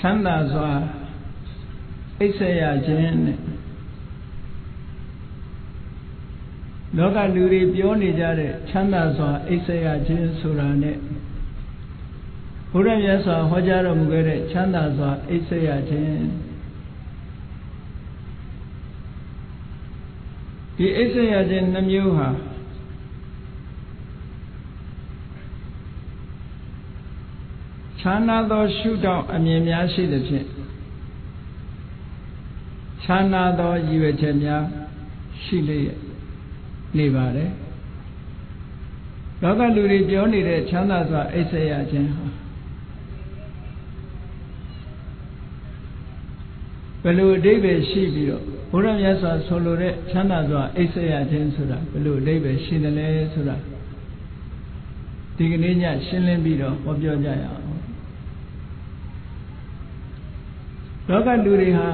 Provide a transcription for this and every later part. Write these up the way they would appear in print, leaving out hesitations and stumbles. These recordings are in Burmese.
ချမ်းသာစွာအိပ်စက်ရခြင်းနဲ့လောကလူတွေပြောနေကြတဲ့ချမ်းသာစွာအိပ်စက်ရခြင်းဆိုတာနဲ့ဘုရားမြတ်စွာဟောကြားတော်မူခဲ့တဲ့ချမ်းသာစွာအိပ်စက်ရခြင်းဒီအိပ်စက်ရခြင်းနှမျိုးဟာခြားနာသောရှုထောင့်အမြင်များရှိသဖြင့်ခြားနာသောရည်ရွယ်ချက်များရှိလျက်နေပါတယ်လောကလူတွေပြောနေတဲ့ချမ်းသာစွာအိပ်စက်ရခြင်းဟာဘယ်လိုအဓိပ္ပာယ်ရှိပြီးတော့ဘုရားမြတ်စွာဆိုလိုတဲ့ချမ်းသာစွာအိပ်စက်ရခြင်းဆိုတာဘယ်လိုအဓိပ္ပာယ်ရှိတယ်လဲဆိုတာဒီကနေ့ညရှင်းလင်းပြီးတော့ဟောပြောကြရအောင်လောကလူတွေဟာ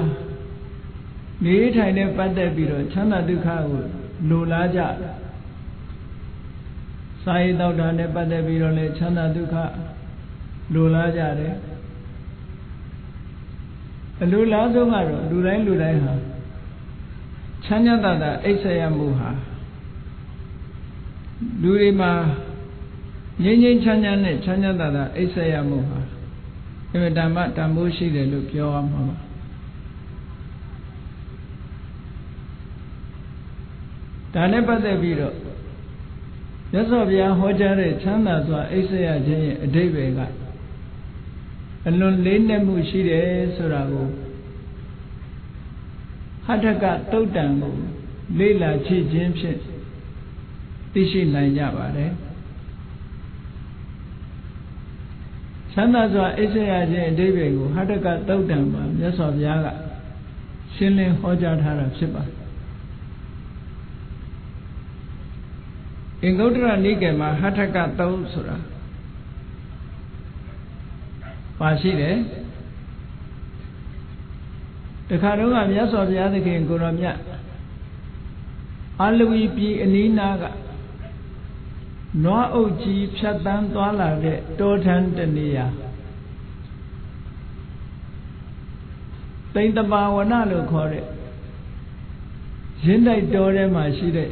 နေထိုင်နဲ့ပတ်သက်ပြီးတော့ချမ်းသာဒုက္ခကိုလိုလားကြစာရေးတောက်တာနဲ့ပတ်သက်ပြီးတော့လည်းချမ်းသာဒုက္ခလိုလားကြတယ်အလိုလားဆုံးကတော့လူတိုင်းဟာချမ်းသာတာအိပ်စက်ရမှုဟာလူတွေမှာငြိမ်းငြိမ်းချမ်းချမ်းနဲ့ချမ်းသာတာအိပ်စက်ရမှုဟာအမြဲတမ်းတန်ဖိုးရှိတယ်လို့ပြောရမှာပါဒါနဲ့ပတ်သက်ပြီးတော့မြတ်စွာဘုရားဟောကြားတဲ့ချမ်းသာစွာအိပ်စက်ရခြင်းရဲ့အဓိပ္ပာယ်ကအလွန်လေးနက်မှုရှိတယ်ဆိုတာကိုဟဋ္ဌကတုတ်တံကိုလေ့လာကြည့်ခြင်းဖြင့်သိရှိနိုင်ကြပါတယ်ချမ်းသာစွာအိပ်စက်ရခြင်းအဓိပ္ပာယ်ကိုဟဋ္ဌကတုတ်တံမှာမြတ်စွာဘုရားကရှင်းလင်းဟောကြားထားတာဖြစ်ပါတယ်အင်္ဂုတ္တရနိကေမှာဟဋ္ဌကတုတ်ဆိုတာပါရှိတယ်တခါတော့မြတ်စွာဘုရားသခင်ကိုရောမြတ်အာလဝီပြည်အနီးနားကနွားအုပ်ကြီးဖြတ်တန်းသွားလာတဲ့တောထန်းတနေရာတိန်တပါဝနလို့ခေါ်တဲ့ရင်းတိုက်တောထဲမှာရှိတဲ့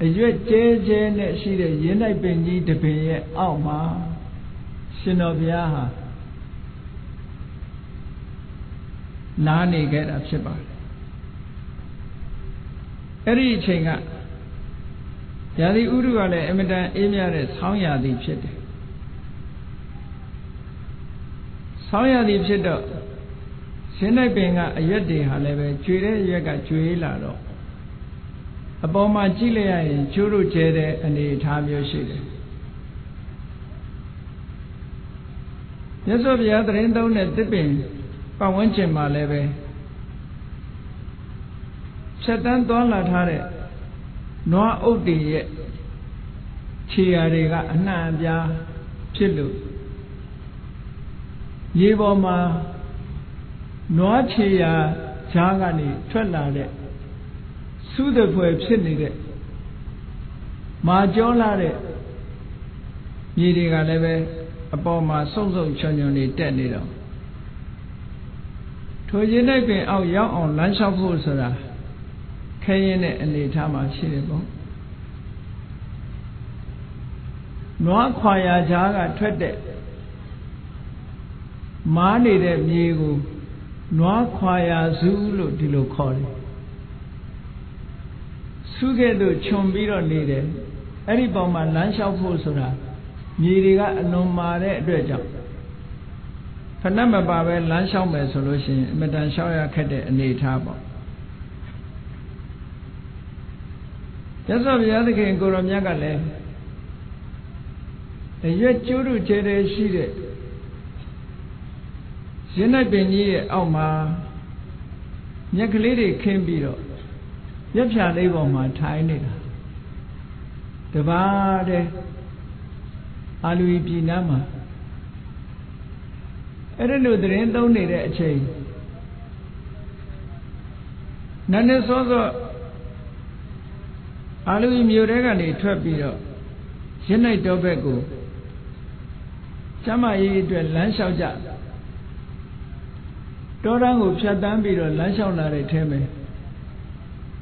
အရွက်ကျဲကျဲနဲ့ရှိတဲ့ရင်းတိုက်ပင်ကြီးတစ်ပင်ရဲ့အောက်မှာရှင်တော်ဘုရားဟာနားနေခဲ့တာဖြစ်ပါတယ်အဲ့ဒီအချိန်ကရာသီဥတုကလည်းအင်မတန်အေးမြတဲ့ဆောင်းရာသီဖြစ်တယ်ဆောင်းရာသီဖြစ်တော့ရင်းတိုက်ပင်ကအရွက်တွေဟာလည်းပဲကျွေတဲ့အရွက်ကကျွေးလာတော့အပေါ်မှာကြည့်လိုက်ရရင်ကျိုးတို့ကျဲတဲ့အနေအထားမျိုးရှိတယ်မြတ်စွာဘုရားသတင်းသုံးတဲ့တစ်ပင်ပတ်ဝန်းကျင်မှာလည်းပဲဖြတ်တန်းသွားလာထားတဲ့နွားအုပ်တွေရဲ့ခြေရာတွေကအနှံ့အပြားဖြစ်လို့ရေပေါ်မှာနွားခြေရာဈာကနေထွက်လာတဲ့စုသဖွယ်ဖြစ်နေတဲ့မာကြောလာတဲ့မြေတွေကလည်းပဲအပေါ်မှာစုံစုံချွန်ချွန်နေတက်နေတော့ထိုရင်းတိုက်ပင်အောက်ရောက်အောင်လမ်းလျှောက်ဖို့ဆိုတာခဲရင်တဲ့အနေထားမှာရှိတယ်ပေါ့နွားခွာရာကြားကထွက်တဲ့မားနေတဲ့မြေကိုနွားခွာရာစုလို့ဒီလိုခေါ်တယ်စုခဲ့လို့ခြုံပြီးတော့နေတယ်အဲ့ဒီပုံမှာလမ်းလျှောက်ဖို့ဆိုတာမြေတွေကအလွန်မာတဲ့အတွက်ကြောင့်ဖဏမပါပဲလမ်းလျှောက်မယ်ဆိုလို့ရှိရင်အမတန်လျှောက်ရခက်တဲ့အနေအထားပေါ့မြတ်စွာဘုရားသခင်ကိုရောမြတ်ကလည်းအရွက်ကျိုးတို့ကျဲတဲ့ရှိတဲ့ရင်းနိုင်ပင်ကြီးရဲ့အောက်မှာမြက်ကလေးတွေခင်းပြီးတော့ရက်ဖြာလေးပေါ်မှာထိုင်နေတာတပါးတဲ့အာလူပြည်နားမှာအဲ့ဒါလို့သတင်းသုံးနေတဲ့အချိန်နန်းနေစောစောအာလူမြို့ထဲကနေထွက်ပြီးတော့ရင်းနိုင်တော်ဘက်ကိုကျမကြီးအတွက်လမ်းလျှောက်ကြ တောတန်းကိုဖြတ်တန်းပြီးတော့လမ်းလျှောက်လာတဲ့ထဲမှာ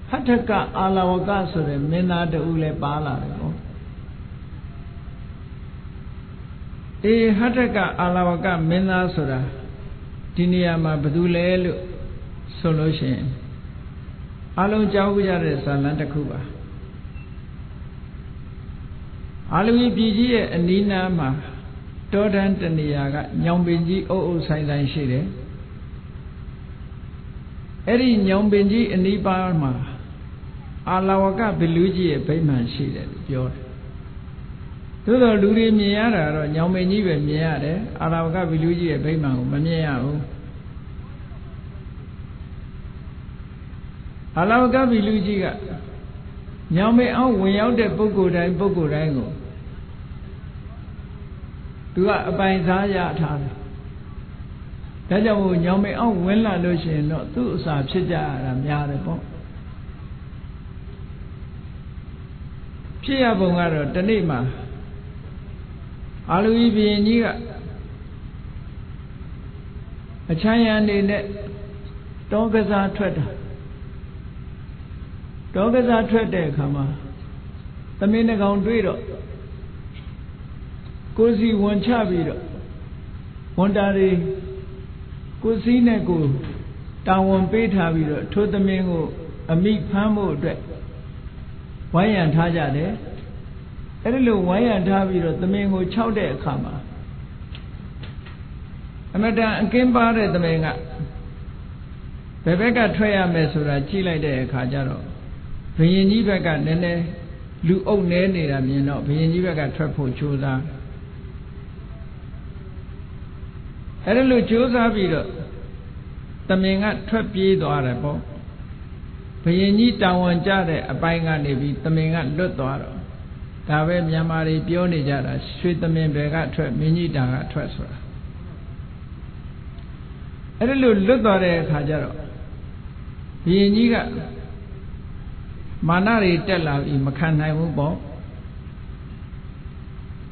ဟဋ္ဌကအာလဝကဆိုတဲ့မင်းသားတူလည်းပါလာတယ်ပေါ့ဟဋ္ဌကအာလဝကမင်းသားဆိုတာဒီနေရာမှာဘယ်သူလဲလို့ဆိုလို့ရှိရင်အလုံးကြောက်ကြတဲ့ဇာလံတစ်ခုပါအာလူကြီးပြည်ကြီးရဲ့အနီးနားမှာတောတန်းတနေရာကညောင်ပင်ကြီးအုပ်အုပ်ဆိုင်ဆိုင်ရှိတယ်အဲ့ဒီညောင်ပင်ကြီးအနီးပါးမှာအာလဝကဘီလူကြီးရဲ့ဗိမာန်ရှိတယ်လို့ပြောတယ်သို့တော်လူတွေမြင်ရတာတော့ညောင်ပင်ကြီးပဲမြင်ရတယ်အာလဝကဘီလူကြီးရဲ့ဗိမာန်ကိုမမြင်ရဘူးအာလဝကဘီလူကြီးကညောင်ပင်အောင်ဝင်ရောက်တဲ့ပုဂ္ဂိုလ်တိုင်းကိုသူကအပိုင်စားရထားတယ်ဒါကြောင့်မို့ညောင်ပင်အောင်ဝင်လာလို့ရှိရင်တော့သူ့အစာဖြစ်ကြရတာများတယ်ပေါ့ဖြစ်ရပုံကတော့တနေ့မှာအာလူကြီးဘုရင်ကြီးကအချမ်းရံနေနဲ့တောကစားထွက်တာတောကစားထွက်တဲ့အခါမှာသမင်းနှကောင်တွေ့တော့ကိုစီဝန်ချပြီးတော့ဝန်တာတွေကိုစီနဲ့ကိုတာဝန်ပေးထားပြီးတော့ထိုသမင်းကိုအမိဖမ်းဖို့အတွက်ဝိုင်းရံထားကြတယ်အဲ့ဒီလိုဝိုင်းရံထားပြီးတော့သမင်းကိုခြောက်တဲ့အခါမှာအမတန်အကင်းပါတဲ့သမင်းကဘယ်ဘက်ကထွက်ရမယ်ဆိုတာကြည့်လိုက်တဲ့အခါကျတော့ဘုရင်ကြီးဘက်ကနည်းနည်းလူအုပ်နေနေတာမြင်တော့ဘုရင်ကြီးဘက်ကထွက်ဖို့ကြိုးစားအဲ့ဒါလို့ကြိုးစားပြီးတော့သမင်ကထွက်ပြေးသွားတယ်ပေါ့ဘုရင်ကြီးတာဝန်ကျတဲ့အပိုင်းကနေပြီးသမင်ကလွတ်သွားတော့ဒါပဲမြန်မာတွေပြောနေကြတာရွှေသမင်ဘယ်ကထွက်မင်းကြီးတာကထွက်ဆိုတာအဲ့ဒါလို့လွတ်သွားတဲ့အခါကျတော့ဘုရင်ကြီးကမာနတွေတက်လာပြီးမခံနိုင်ဘူးပေါ့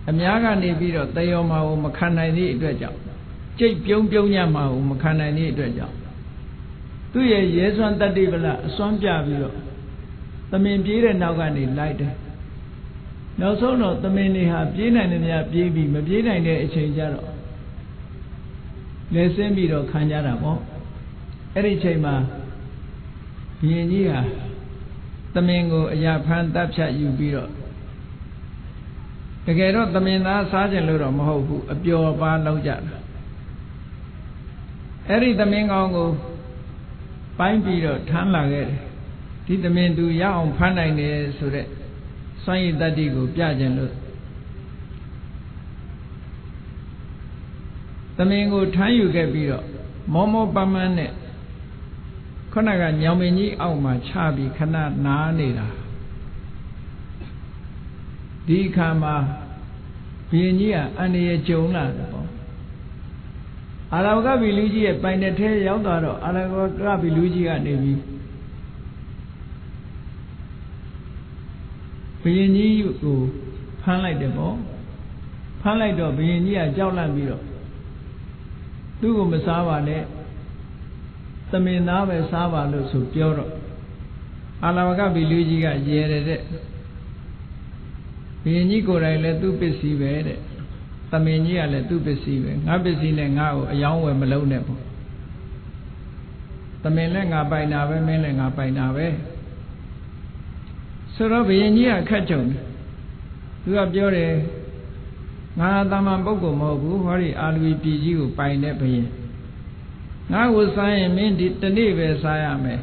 အများကနေပြီးတော့တယောမာကိုမခံနိုင်သည့်အတွက်ကြောင့်ကြိတ်ပြုံးညံ့မှာကိုမခံနိုင်သည့်အတွက်ကြောင့်သူ့ရဲ့ရဲစွမ်းတတ္တိပလအစွမ်းပြပြီးတော့သမင်ပြေးတဲ့နောက်ကနေလိုက်တယ်နောက်ဆုံးတော့သမင်တွေဟာပြေးနိုင်တယ်များပြေးပြီးမပြေးနိုင်တဲ့အချိန်ကျတော့လဲဆင်းပြီးတော့ခံကြတာပေါ့အဲ့ဒီအချိန်မှာဘုရင်ကြီးဟာသမင်ကိုအရာဖမ်းတပ်ဖြတ်ယူပြီးတော့တကယ်တော့သမင်သားစားကြလို့တော့မဟုတ်ဘူးအပျော်ပါလောက်ကြတာအဲ့ဒီသမင်ကောင်ကိုပိုင်းပြီးတော့ထမ်းလာခဲ့တယ်ဒီသမင်သူရအောင်ဖမ်းနိုင်တယ်ဆိုတဲ့စွမ်းရည်တတ္တိကိုပြခြင်းလို့သမင်ကိုထမ်းယူခဲ့ပြီးတော့မောမောပန်းပန်းနဲ့ခုနကညောင်ပင်ကြီးအောက်မှာချပြီးခဏနားနေတာဒီအခါမှာဘုရင်ကြီးကအန္တရာယ်ကြုံလာတယ်ပေါ့အာလဝကဘီလူကြီးရဲ့ပိုင်တဲ့ထဲရောက်သွားတော့အာလဝကဘီလူကြီးကနေပြီးဘုရင်ကြီးကိုဖမ်းလိုက်တယ်ပေါ့ဖမ်းလိုက်တော့ဘုရင်ကြီးကကြောက်လန့်ပြီးတော့သူ့ကိုမစားပါနဲ့သမင်သားပဲစားပါလို့ဆိုပြောတော့အာလဝကဘီလူကြီးကရဲတယ်တဲ့ဘုရင်ကြီးကိုယ်တိုင်လည်းသူ့ပစ္စည်းပဲတဲ့သမင်ကြီးကလည်းသူ့ပစ္စည်းပဲငါပစ္စည်းနဲ့ငါ့ကိုအယောင်းဝယ်မလုံးနဲ့ပေါ့သမင်လည်းငါပိုင်တာပဲမင်းလည်းငါပိုင်တာပဲဆိုတော့ဘုရင်ကြီးကခက်ကြုံတယ်သူကပြောတယ်ငါသာမန်ပုဂ္ဂိုလ်မဟုတ်ဘူးဟောဒီအာလူပြည်ကြီးကိုပိုင်တဲ့ဘုရင်ငါ့ကိုစားရင်မင်းဒီတနေ့ပဲစားရမယ်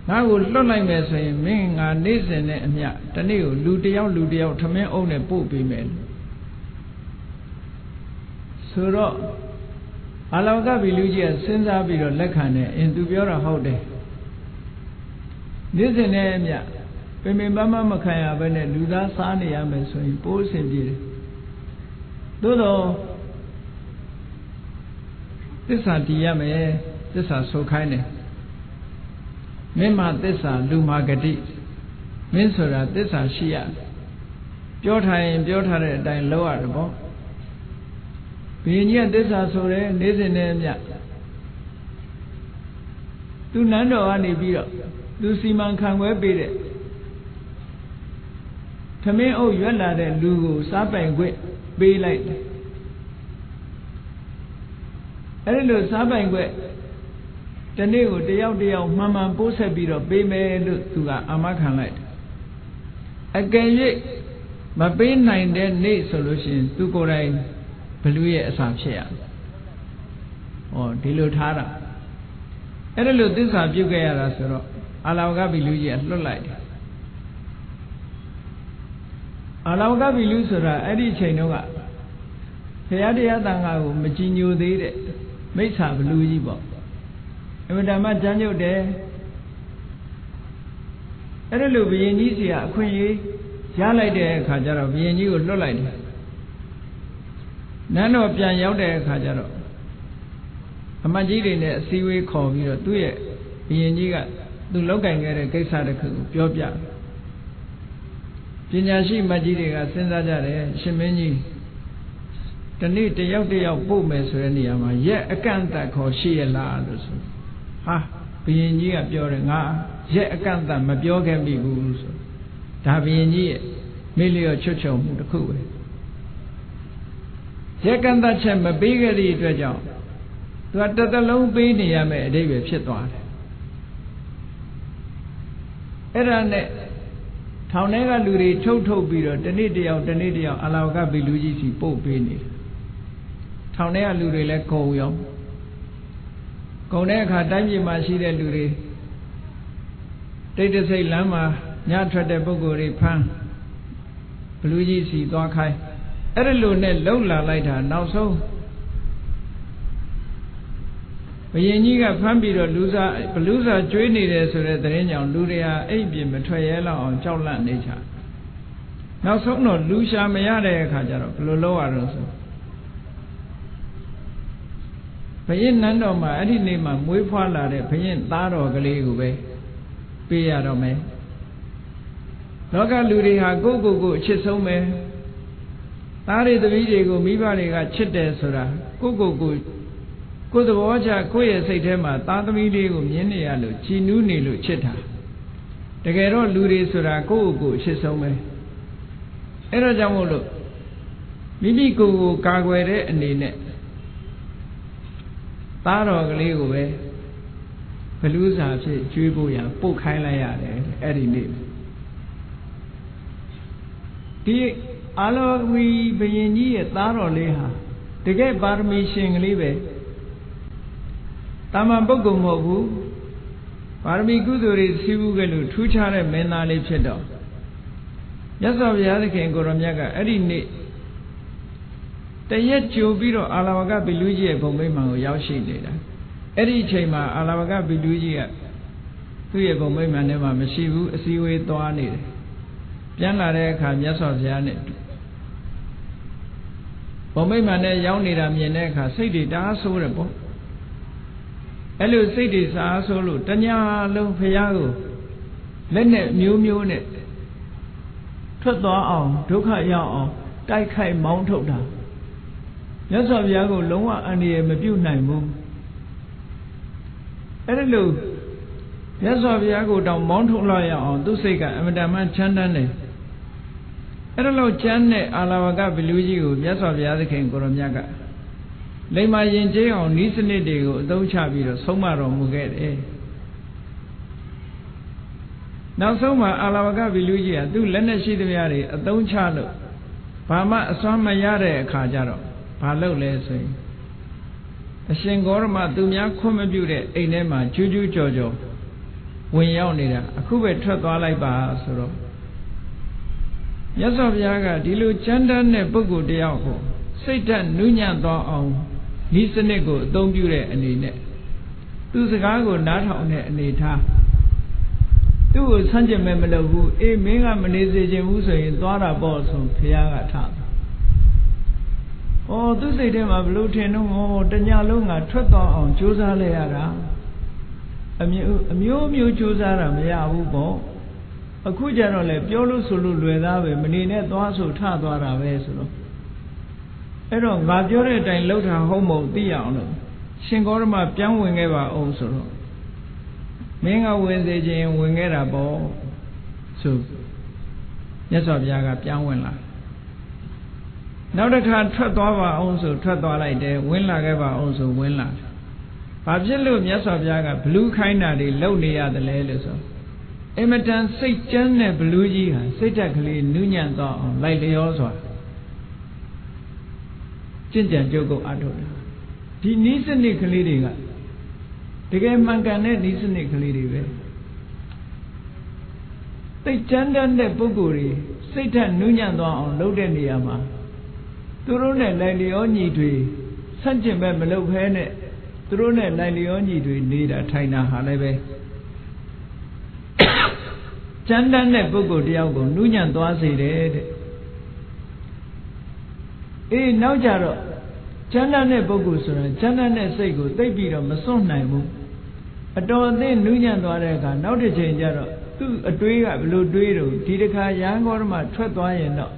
ငါ့ကိုလွတ်လိုက်မယ်ဆိုရင်မင်းငါနေ့စဉ်နဲ့အမျှတနေ့ကိုလူတယောက်ထမင်းအုပ်နဲ့ပို့ပေးမယ်ဆိုတော့အာလောကဘီလူကြီးကစဉ်းစားပြီးတော့လက်ခံတယ်အင်းသူပြောတာဟုတ်တယ်နေ့စဉ်နဲ့အမျှပင်ပန်းမခံရဘဲနဲ့လူသားစားနေရမယ်ဆိုရင်ပိုးအဆင်ပြေတယ်သို့တော့သစ္စာတည်ရမယ်သစ္စာဆိုခိုင်းတယ်မင်းမှာသစ္စာလူမှာဂတိမင်းဆိုတာသစ္စာရှိရပြောထားရင်ပြောထားတဲ့အတိုင်းလုပ်ရတယ်ပေါ့ဘုရင်ကြီးကသစ္စာဆိုတယ်နေ့စဉ်နဲ့အမျှ သူနန်းတော်ကနေပြီးတော့သူစီမံခန့်ခွဲပေးတဲ့သမင်းအုပ်ရွက်လာတဲ့လူကိုစားပိုင်ခွင့်ပေးလိုက်တယ်အဲ့ဒီလိုစားပိုင်ခွင့်တနေ့ကိုတယောက်တယောက်မှန်မှန်ပိုးဆက်ပြီးတော့ပေးမယ်လို့သူကအာမခံလိုက်တယ်အကယ်၍မပေးနိုင်တဲ့နေ့ဆိုလို့ရှိရင်သူကိုယ်တိုင်ဘလူရဲ့အစာဖြစ်ရဟောဒီလိုထားတာအဲ့ဒါလို့သစ္စာပြုတ်ခဲ့ရတာဆိုတော့အာလဝကဘီလူကြီးကလွတ်လိုက်တယ်အာလဝကဘီလူဆိုတာအဲ့ဒီအချိန်တုန်းကဘုရားတရားသံဃာကိုမကြည်ညိုသေးတဲ့မိစ္ဆာဘလူကြီးပေါ့အမှန်တမ်းကြမ်းကြုတ်တယ်အဲ့ဒါလို့ဘုရင်ကြီးစီကအခွင့်အရေးရလိုက်တဲ့အခါကျတော့ဘုရင်ကြီးကိုလွတ်လိုက်တယ်နန်းတော်ပြန်ရောက်တဲ့အခါကျတော့အမတ်ကြီးတွေနဲ့အစည်းအဝေးခေါ်ပြီးတော့သူ့ရဲ့ဘုရင်ကြီးကသူလောက်ကင်ခဲ့တဲ့ကိစ္စတစ်ခုကိုပြောပြပညာရှိမတ်ကြီးတွေကစဉ်းစားကြတယ်ရှင်မင်းကြီးဒီနေ့တယောက်တယောက်ပို့မယ်ဆိုတဲ့နေရာမှာရက်အကန့်အသတ်ခေါ်ရှိရလားလို့ဆိုဟာဘုရင်ကြီးကပြောတယ်ငါရက်အကန့်အသတ်မပြောခဲ့မိဘူးဆိုဒါဘုရင်ကြီးရဲ့မေ့လျော့ချွတ်ချုံမှုတစ်ခုပဲရက်ကန့်သက်ချက်မပေးခဲ့တဲ့အတွက်ကြောင့်သူကတစ်သလုံးပေးနေရမယ်အဓိပ္ပာယ်ဖြစ်သွားတယ်အဲ့ဒါနဲ့ထောင်ထဲကလူတွေထုတ်ပြီးတော့တနေ့တယောက်အာလဝကဘီလူကြီးစီပို့ပေးနေတယ်ထောင်ထဲကလူတွေလည်းကုန်ရောကုန်တဲ့အခါတိုင်းပြည်မှာရှိတဲ့လူတွေတိတ်တဆိတ်လမ်းမှာညထွက်တဲ့ပုဂ္ဂိုလ်တွေဖမ်းဘလူကြီးစီသွားခိုင်းအဲ့ဒီလိုနဲ့လှုပ်လာလိုက်တာနောက်ဆုံးဘုရင်ကြီးကဖမ်းပြီးတော့ဘလူးစာကျွေးနေတယ်ဆိုတဲ့သတင်းကြောင့်လူတွေဟာအိပ်ပြင်မထွက်ရဲလောက်အောင်ကြောက်လန့်နေကြနောက်ဆုံးတော့လူရှာမရတဲ့အခါကျတော့ဘယ်လိုလုပ်ရတော့ဆိုဘုရင်နန်းတော်မှာအဲ့ဒီနေ့မှာမွေးဖွားလာတဲ့ဘုရင်သားတော်ကလေးကိုပဲပေးရတော့မယ်လောကလူတွေဟာကိုယ့်ကိုယ်အချစ်ဆုံးပဲသားတွေသမီးတွေကိုမိဘတွေကချစ်တယ်ဆိုတာကိုယ့်ကိုယ်သဘောချကိုယ့်ရဲ့စိတ်ထဲမှာသားသမီးလေးကိုမြင်နေရလို့ကြည်နူးနေလို့ချစ်တာတကယ်တော့လူတွေဆိုတာကိုယ့်ကိုယ်အချစ်ဆုံးပဲအဲ့ဒါကြောင့်မို့လို့မိမိကိုယ်ကိုကာကွယ်တဲ့အနေနဲ့သားတော်ကလေးကိုပဲဘလူးစာဖြစ်ကျွေးဖို့ရပုတ်ခိုင်းလိုက်ရတယ်အဲ့ဒီနေ့ဒီအာလောဝီဘုရင်ကြီးရဲ့သားတော်လေးဟာတကယ်ပါရမီရှင်ကလေးပဲတာမန်ပုဂ္ဂိုလ်မဟုတ်ဘူးပါရမီကုသိုလ်တွေစီးပူးခဲ့လို့ထူးခြားတဲ့မင်းသားလေးဖြစ်တော့မြတ်စွာဘုရားသခင်ကိုရောမြတ်ကအဲ့ဒီနေ့တရက်ကြိုပြီးတော့အာလဝကဘီလူကြီးရဲ့ဘုံမိမ္မာန်ကိုရောက်ရှိနေတာအဲ့ဒီအချိန်မှာအာလဝကဘီလူကြီးကသူ့ရဲ့ဘုံမိမ္မာန်ထဲမှာမရှိဘူးအစည်းအဝေးသွားနေတယ်ပြန်လာတဲ့အခါမြတ်စွာဘုရားနဲ့ဘုံမိမ့်မှန်နဲ့ရောက်နေတာမြင်တဲ့အခါစိတ်တွေတအားဆိုးတယ်ပေါ့အဲ့လိုစိတ်တွေစားဆိုးလို့တညာလုံးဘုရားကိုလက်နဲ့မျိုးမျိုးနဲ့ထွက်သွားအောင်ဒုက္ခရောက်အောင်တိုက်ခိုက်မောင်းထုတ်တာမြတ်စွာဘုရားကိုလုံးဝအန္တရာယ်မပြုနိုင်ဘူးအဲ့ဒီလိုမြတ်စွာဘုရားကိုတောင်မောင်းထုတ်လိုက်ရအောင်သူ့စိတ်ကအမတန်မှချမ်းသာတယ်အဲ့ဒါလို့ကျမ်းတဲ့အာလဝကဘီလူကြီးကိုမြတ်စွာဘုရားသခင်ကိုရောမြတ်ကလိမ္မာရင်ကျေးအောင်ဤစနစ်တွေကိုအသုံးချပြီးတော့ဆုံးမတော်မူခဲ့တယ်နောက်ဆုံးမှာအာလဝကဘီလူကြီးကသူ့လက်နဲ့ရှိသမျှတွေအသုံးချလို့ဘာမှအစွမ်းမရတဲ့အခါကျတော့ဘာလုပ်လဲဆိုရင်အရှင်ဂေါရမသူများခွင့်မပြုတဲ့အိမ်ထဲမှာကျူးကျူးကြော်ကြော်ဝင်ရောက်နေတာအခုပဲထွက်သွားလိုက်ပါဆိုတော့မြတ်စွာဘုရားကဒီလိုချမ်းသာတဲ့ပုဂ္ဂိုလ်တယောက်ကိုစိတ်ဓာတ်နူးညံ့သွားအောင်ဤစနစ်ကိုအသုံးပြုတဲ့အနေနဲ့သူစကားကိုနားထောင်တဲ့အနေထားသူ့ကိုဆန့်ကျင်မဲ့မလုပ်ဘူးအေးမင်းကမနေစေချင်ဘူးဆိုရင်သွားတာပေါ့ဆိုဘုရားကထားဩသူစိတ်ထဲမှာဘလို့ထင်တော့တညလုံးကထွက်သွားအောင်ကြိုးစားလိုက်ရတာအမျိုးကြိုးစားတာမရဘူးပေါ့အခုကျတော့လေပြောလို့ဆိုလို့လွယ်သားပဲမနေနဲ့သွားဆိုထသွားတာပဲဆိုတော့အဲ့တော့ငါပြောတဲ့အတိုင်းလှုပ်တာဟုတ်မဟုတ်သိရအောင်လို့ရှင်ဂေါရမပြန်ဝင်ခဲ့ပါအောင်ဆိုတော့ မင်းကဝင်စေခြင်းဝင်ခဲ့တာပေါ့ဆိုမြတ်စွာဘုရားကပြောင်းဝင်လာနောက်တစ်ခါထွက်သွားပါအောင်ဆိုထွက်သွားလိုက်တယ်ဝင်လာခဲ့ပါအောင်ဆိုဝင်လာဘာဖြစ်လို့မြတ်စွာဘုရားကဘလူးခိုင်းတာတွေလုပ်နေရတယ်လဲလို့ဆိုအင်မတန်စိတ်ကြမ်းတဲ့ဘလူးကြီးဟာစိတ်ဓာတ်ကလေးနူးညံ့သွားအောင်လိုက်လျောစွာကျင့်ကြံကြုတ်ကုတ်အထုတ်တာဒီနည်းစနစ်ကလေးတွေကတကယ်မှန်ကန်တဲ့နည်းစနစ်ကလေးတွေပဲစိတ်ကြမ်းတဲ့ပုဂ္ဂိုလ်တွေစိတ်ဓာတ်နူးညံ့သွားအောင်လုပ်တဲ့နေရာမှာသူတို့နဲ့လိုက်လျောညီတွေဆန့်ကျင်ဘက်မလုပ်ဖဲနဲ့သူတို့နဲ့လိုက်လျောညီတွေနေတာထိုင်တာဟာလည်းပဲကြမ်းတမ်းတဲ့ပုဂ္ဂိုလ်တယောက်ကိုနူးညံ့သွားစေတယ်တဲ့အေးနောက်ကြတော့ကြမ်းတမ်းတဲ့ပုဂ္ဂိုလ်ဆိုတာကြမ်းတမ်းတဲ့စိတ်ကိုသိပ်ပြီးတော့မစွန့်နိုင်ဘူးအတော်အသင့်နူးညံ့သွားတဲ့အခါနောက်တစ်ချိန်ကျတော့သူ့အတွေးကဘလို့တွေးတော့ဒီတစ်ခါရဟန်းဂေါရမထွက်သွားရင်တော့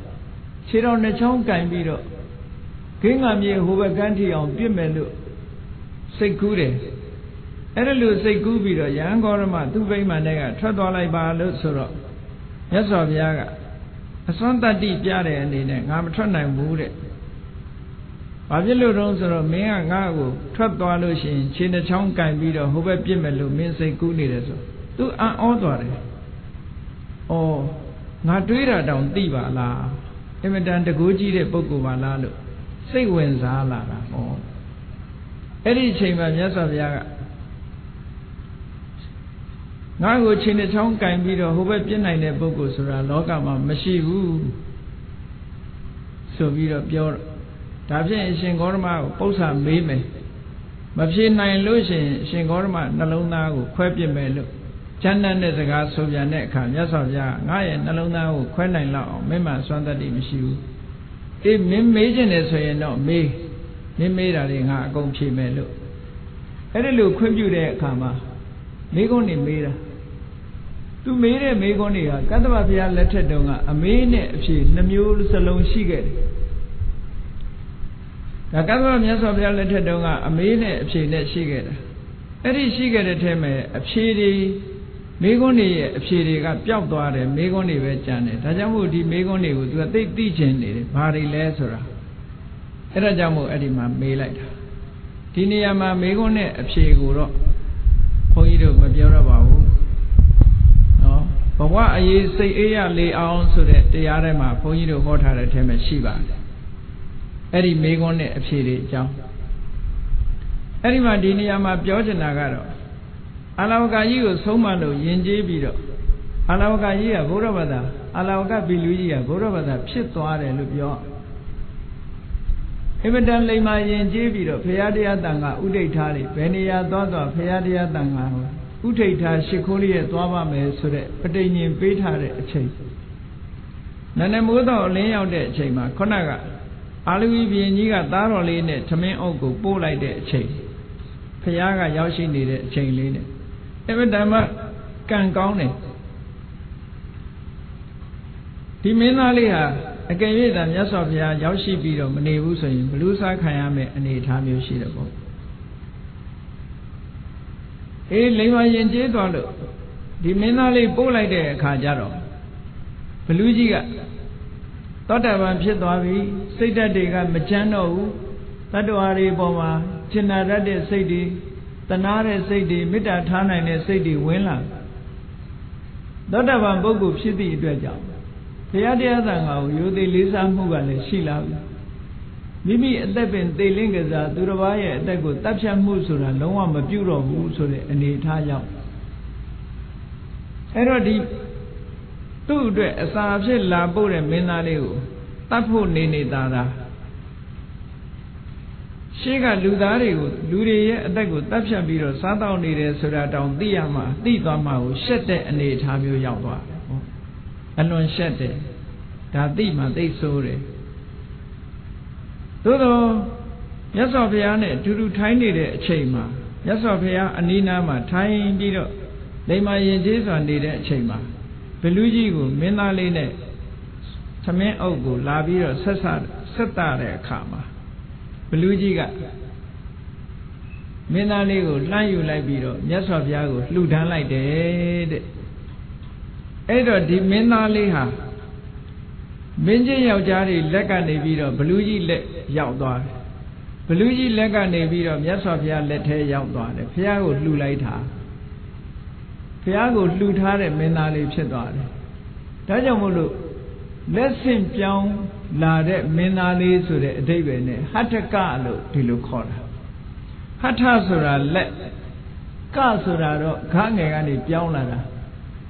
ခြေတော်နှချောင်းကင်ပြီးတော့ဂင်းငါမြေဟိုဘက်ကန်းထီအောင်ပြစ်မယ်လို့စိတ်ကူးတယ်အဲ့ဒါလို့စိတ်ကူးပြီးတော့ရဟန်းဂေါရမသူ့ဗိမာန်ထဲကထွက်သွားလိုက်ပါလို့ဆိုတော့မြတ်စွာဘုရားကအစွမ်းတတ္တိပြတဲ့အနေနဲ့ငါမထွက်နိုင်ဘူးတဲ့ဘာဖြစ်လို့တုံးဆိုတော့မင်းကငါ့ကိုထွက်သွားလို့ရှိရင်ခြေနှချောင်းကင်ပြီးတော့ဟိုဘက်ပြစ်မယ်လို့မင်းစိတ်ကူးနေတယ်ဆိုသူအံ့ဩသွားတယ်။အော်ငါတွေးတာတောင်သိပါလား။အင်မတန်တကူးကြီးတဲ့ပုဂ္ဂိုလ်ပါလားလို့စိတ်ဝင်စားလာတာ။ဟောအဲ့ဒီအချိန်မှာမြတ်စွာဘုရားကငါ့ကိုခြေနှချောင်းကင်ပြီးတော့ဟိုဘက်ပြစ်နိုင်တဲ့ပုဂ္ဂိုလ်ဆိုတာလောကမှာမရှိဘူးဆိုပြီးတော့ပြောတော့ဒါဖြင့်အရှင်ဂေါရမကိုပု္ပ္ပာမေးမယ်မဖြေနိုင်လို့ရှိရင်အရှင်ဂေါရမနှလုံးသားကိုခွဲပစ်မယ်လို့ချမ်းသာတဲ့စကားဆိုပြန်တဲ့အခါမြတ်စွာဘုရားငါရဲ့နှလုံးသားကိုခွဲနိုင်လောက်အောင်မင်းမှစွမ်းတတ်တယ်မရှိဘူးအေးမင်းမေးခြင်းတယ်ဆိုရင်တော့မေးမင်းမေးတာတွေငါအကုန်ဖြေမယ်လို့အဲ့ဒီလိုခွင့်ပြုတဲ့အခါမှာမိကုန်းနေမေးတာသူမေးတဲ့မိကုန်းတွေကကတ္တဗဘုရားလက်ထက်တုန်းကအမေးနဲ့အဖြေနှမျိုးစလုံးရှိခဲ့တယ်ဒါကတ္တဗမြတ်စွာဘုရားလက်ထက်တုန်းကအမေးနဲ့အဖြေနဲ့ရှိခဲ့တာအဲ့ဒီရှိခဲ့တဲ့ထဲမှာအဖြေတွေမိကုန်းတွေရဲ့အဖြေတွေကပျောက်သွားတယ်မိကုန်းတွေပဲကျန်တယ်ဒါကြောင့်မို့ဒီမိကုန်းတွေကိုသူကသိသိချင်နေတယ်ဘာတွေလဲဆိုတာအဲ့ဒါကြောင့်မို့အဲ့ဒီမှာမေးလိုက်တာဒီနေရာမှာမိကုန်းနဲ့အဖြေကိုတော့ဘုန်းကြီးတို့မပြောတော့ပါဘူးနော်ဘဝအရေးစိတ်အေးရလေအောင်ဆိုတဲ့တရားထဲမှာဘုန်းကြီးတို့ဟောထားတဲ့ထဲမှာရှိပါတယ်အဲ့ဒီမိကုန်းနဲ့အဖြေတွေအကြောင်းအဲ့ဒီမှာဒီနေရာမှာပြောချင်တာကတော့အာလဝကကြီးကိုဆုံးမလို့ယဉ်ကျေးပြီးတော့အာလဝကကြီးကဘုရားဘာသာအာလဝကဘီလူကြီးကဘုရားဘာသာဖြစ်သွားတယ်လို့ပြောအမတန်လိမ္မာယဉ်ကျေးပြီးတော့ဘုရားတရားတန်ခါဥဒိဋ္ဌာတွေဘယ်နေရာသွားသွားဘုရားတရားတန်ခါဥဒိဋ္ဌာရှ िख ိုးလေးရဲ့သွားပါမယ်ဆိုတဲ့ပဋိညာဉ်ပေးထားတဲ့အချိန်နန္ဒမိုးတော်အလင်းရောက်တဲ့အချိန်မှာခုနကအာလူဝီဘုရင်ကြီးကသားတော်လေးနဲ့ထမင်းအုပ်ကိုပို့လိုက်တဲ့အချိန်ဘုရားကရောက်ရှိနေတဲ့အချိန်လေးနဲ့အမတန်မှကံကောင်းတယ်ဒီမင်းသားလေးဟာအကယ်၍သာမြတ်စွာဘုရားရောက်ရှိပြီးတော့မနေဘူးဆိုရင်ဘလူးစားခံရမယ့်အနေအထားမျိုးရှိတယ်ပေါ့အေးလိမ္မာရင်ကျေးသွားလို့ဒီမင်းသားလေးပို့လိုက်တဲ့အခါကျတော့ဘလူးကြီးကသောတာပန်ဖြစ်သွားပြီစိတ်ဓာတ်တွေကမချမ်းတော့ဘူးတတ္တဝါတွေပေါ်မှာကျင်နာတတ်တဲ့စိတ်တွေတနာတဲ့စိတ်တွေမေတ္တာထားနိုင်တဲ့စိတ်တွေဝင်လာသောတာပန်ပုဂ္ဂိုလ်ဖြစ်သည့်အတွက်ကြောင့်ဘုရားတရားသံဃာကိုရိုသေလေးစားမှုကလည်းရှိလာပြီမိမိအသက်ပင်သေလင့်ကစားသူတစ်ပါးရဲ့အသက်ကိုတပ်ဖြတ်မှုဆိုတာလုံးဝမပြုတော့ဘူးဆိုတဲ့အနေအထားကြောင့်အဲ့တော့ဒီသူ့အတွက်အစာဖြစ်လာပို့တဲ့မင်းသားလေးကိုတတ်ဖို့နေတာရှေ့ကလူသားတွေကိုလူတွေရဲ့အသက်ကိုတတ်ဖြတ်ပြီးတော့စားတောက်နေတယ်ဆိုတာတောင်သိရမှာသိသွားမှာကိုရှက်တဲ့အနေအထားမျိုးရောက်သွားတယ်ပေါ့အလွန်ရှက်တယ်ဒါသိမှသိဆိုးတယ်သို့တော့မြတ်စွာဘုရားနဲ့အတူတူထိုင်းနေတဲ့အချိန်မှာမြတ်စွာဘုရားအနီးနားမှာထိုင်းပြီးတော့လိမ္မာရင်ကျေးစွာနေတဲ့အချိန်မှာဘလူးကြီးကိုမင်းသားလေးနဲ့သမင်းအုပ်ကိုလာပြီးတော့ဆက်တာတဲ့အခါမှာဘလူးကြီးက မင်းသားလေးကိုလှမ်းယူလိုက်ပြီးတော့မြတ်စွာဘုရားကိုလှူဒန်းလိုက်တယ်တဲ့အဲ့တော့ဒီမင်းသားလေးဟာမင်းကြီးယောက်ျားတွေလက်ကနေပြီးတော့ဘလူကြီးလက်ရောက်သွားတယ်ဘလူကြီးလက်ကနေပြီးတော့မြတ်စွာဘုရားလက်ထဲရောက်သွားတယ်ဘုရားကိုလှူလိုက်တာဘုရားကိုလှူထားတဲ့မင်းသားလေးဖြစ်သွားတယ်ဒါကြောင့်မို့လို့လက်ဆင့်ပြောင်းလာတဲ့မင်းသားလေးဆိုတဲ့အဓိပ္ပာယ်နဲ့ဟထကလို့ဒီလိုခေါ်တာဟထဆိုတာလက်ကဆိုတာတော့ခါငယ်ကနေပြောင်းလာတာ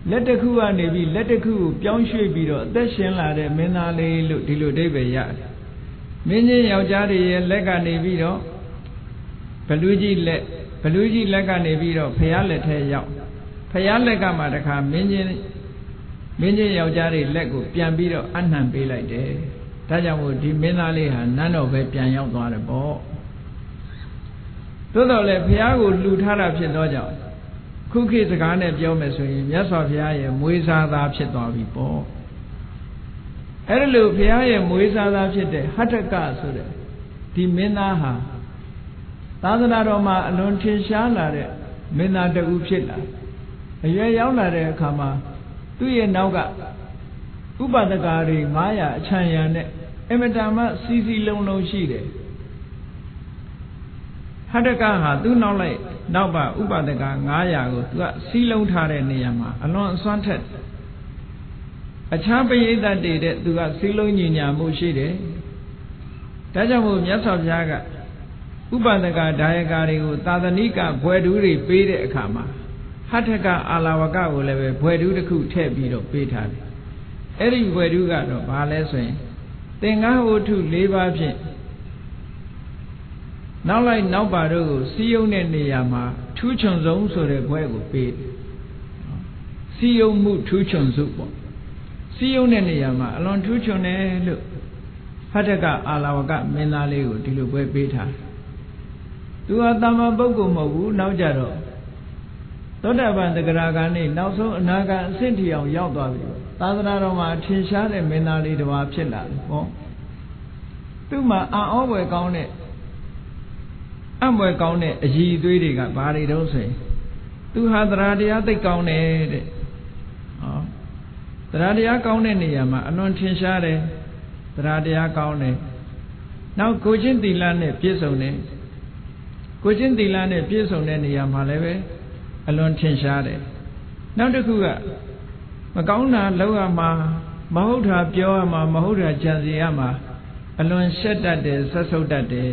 လက်တစ်ခုကနေပြီးလက်တစ်ခုကိုပြောင်းရွှေ့ပြီးတော့အသက်ရှင်လာတဲ့မင်းသားလေးလို့ဒီလိုအဓိပ္ပာယ်ရတယ်မင်းကြီးယောက်ျားတွေရဲ့လက်ကနေပြီးတော့ဘလူကြီးလက်ကနေပြီးတော့ဖရာလက်ထဲရောက်ဖရာလက်ကမှတခါမင်းကြီးယောက်ျားတွေလက်ကိုပြန်ပြီးတော့အနှံပေးလိုက်တယ်ဒါကြောင့်မို့ဒီမင်းသားလေးဟာနန်းတော်ပဲပြန်ရောက်သွားတယ်ပေါ့သို့တော်လည်းဖရာကိုလှူထားတာဖြစ်သောကြောင့်ခုခေတ်စကားနဲ့ပြောမယ်ဆိုရင်မြတ်စွာဘုရားရဲ့မွေးစားသားဖြစ်သွားပြီပေါ့အဲ့ဒါလို့ဘုရားရဲ့မွေးစားသားဖြစ်တဲ့ဟထကဆိုတဲ့ဒီမင်းသားဟာသာသနာတော်မှာအလွန်ထင်ရှားလာတဲ့မင်းသားတဦးဖြစ်လာအရွယ်ရောက်လာတဲ့အခါမှာသူ့ရဲ့နောက်ကဥပဒကာတွေ900အချမ်းရံနဲ့အမတန်မှစီစီလုံးလုံးရှိတယ်ဟထကဟာသူ့နောက်ပါဥပဒကာ900ကိုသူကစီးလုံးထားတဲ့နေရာမှာအလွန်အစွမ်းထက်အခြားပရိသတ်တွေတဲ့သူကစီးလုံးညီညာမှုရှိတယ်ဒါကြောင့်မို့မြတ်စွာဘုရားကဥပဒကာဒါယကာတွေကိုသာသနိကဘွယ်ထူးတွေပေးတဲ့အခါမှာဟထကအာလဝကကိုလည်းပဲဘွယ်ထူးတစ်ခုထည့်ပြီးတော့ပေးထားတယ်အဲ့ဒီဘွယ်ထူးကတော့ဘာလဲဆိုရင်သင်္ကန်းဝတ္ထု၄ပါးဖြင့်နောက်ပါတို့ကိုစီယုံတဲ့နေရာမှာထူးချွန်ဆုံးဆိုတဲ့ဘွဲကိုပေးတယ်စီယုံမှုထူးချွန်စုပေါ့စီယုံတဲ့နေရာမှာအလွန်ထူးချွန်တယ်လို့ဟထကအာလဝကမင်းသားလေးကိုဒီလိုပွဲပေးထားသူဟာတမ္မာပုဂ္ဂိုလ်မဟုတ်ဘူးနောက်ကြတော့သောတာပန်တဂရဂါနဲ့နောက်ဆုံးအနာဂတ်အဆင့်ထီအောင်ရောက်သွားပြီသာသနာတော်မှာထင်ရှားတဲ့မင်းသားလေးတစ်ပါးဖြစ်လာတယ်ဟောသူ့မှာအံ့ဩဖွယ်ကောင်းတဲ့အံ့ဖွယ်ကောင်းတဲ့အရည်အသွေးတွေကဘာတွေတုံးဆိုရင်သူဟာတရားတရားသိကောင်းတယ်တဲ့ဟောတရားတရားကောင်းတဲ့နေရာမှာအလွန်ထင်ရှားတယ်တရားတရားကောင်းတယ်နောက်ကိုချင်းသီလနဲ့ပြည့်စုံတယ်ကိုချင်းသီလနဲ့ပြည့်စုံတဲ့နေရာမှာလည်းပဲအလွန်ထင်ရှားတယ်နောက်တစ်ခုကမကောင်းတာလုပ်ရမှာမဟုတ်တာပြောရမှာမဟုတ်တာကြံစီရမှာအလွန်ရှက်တတ်တယ်ဆက်ဆုပ်တတ်တယ်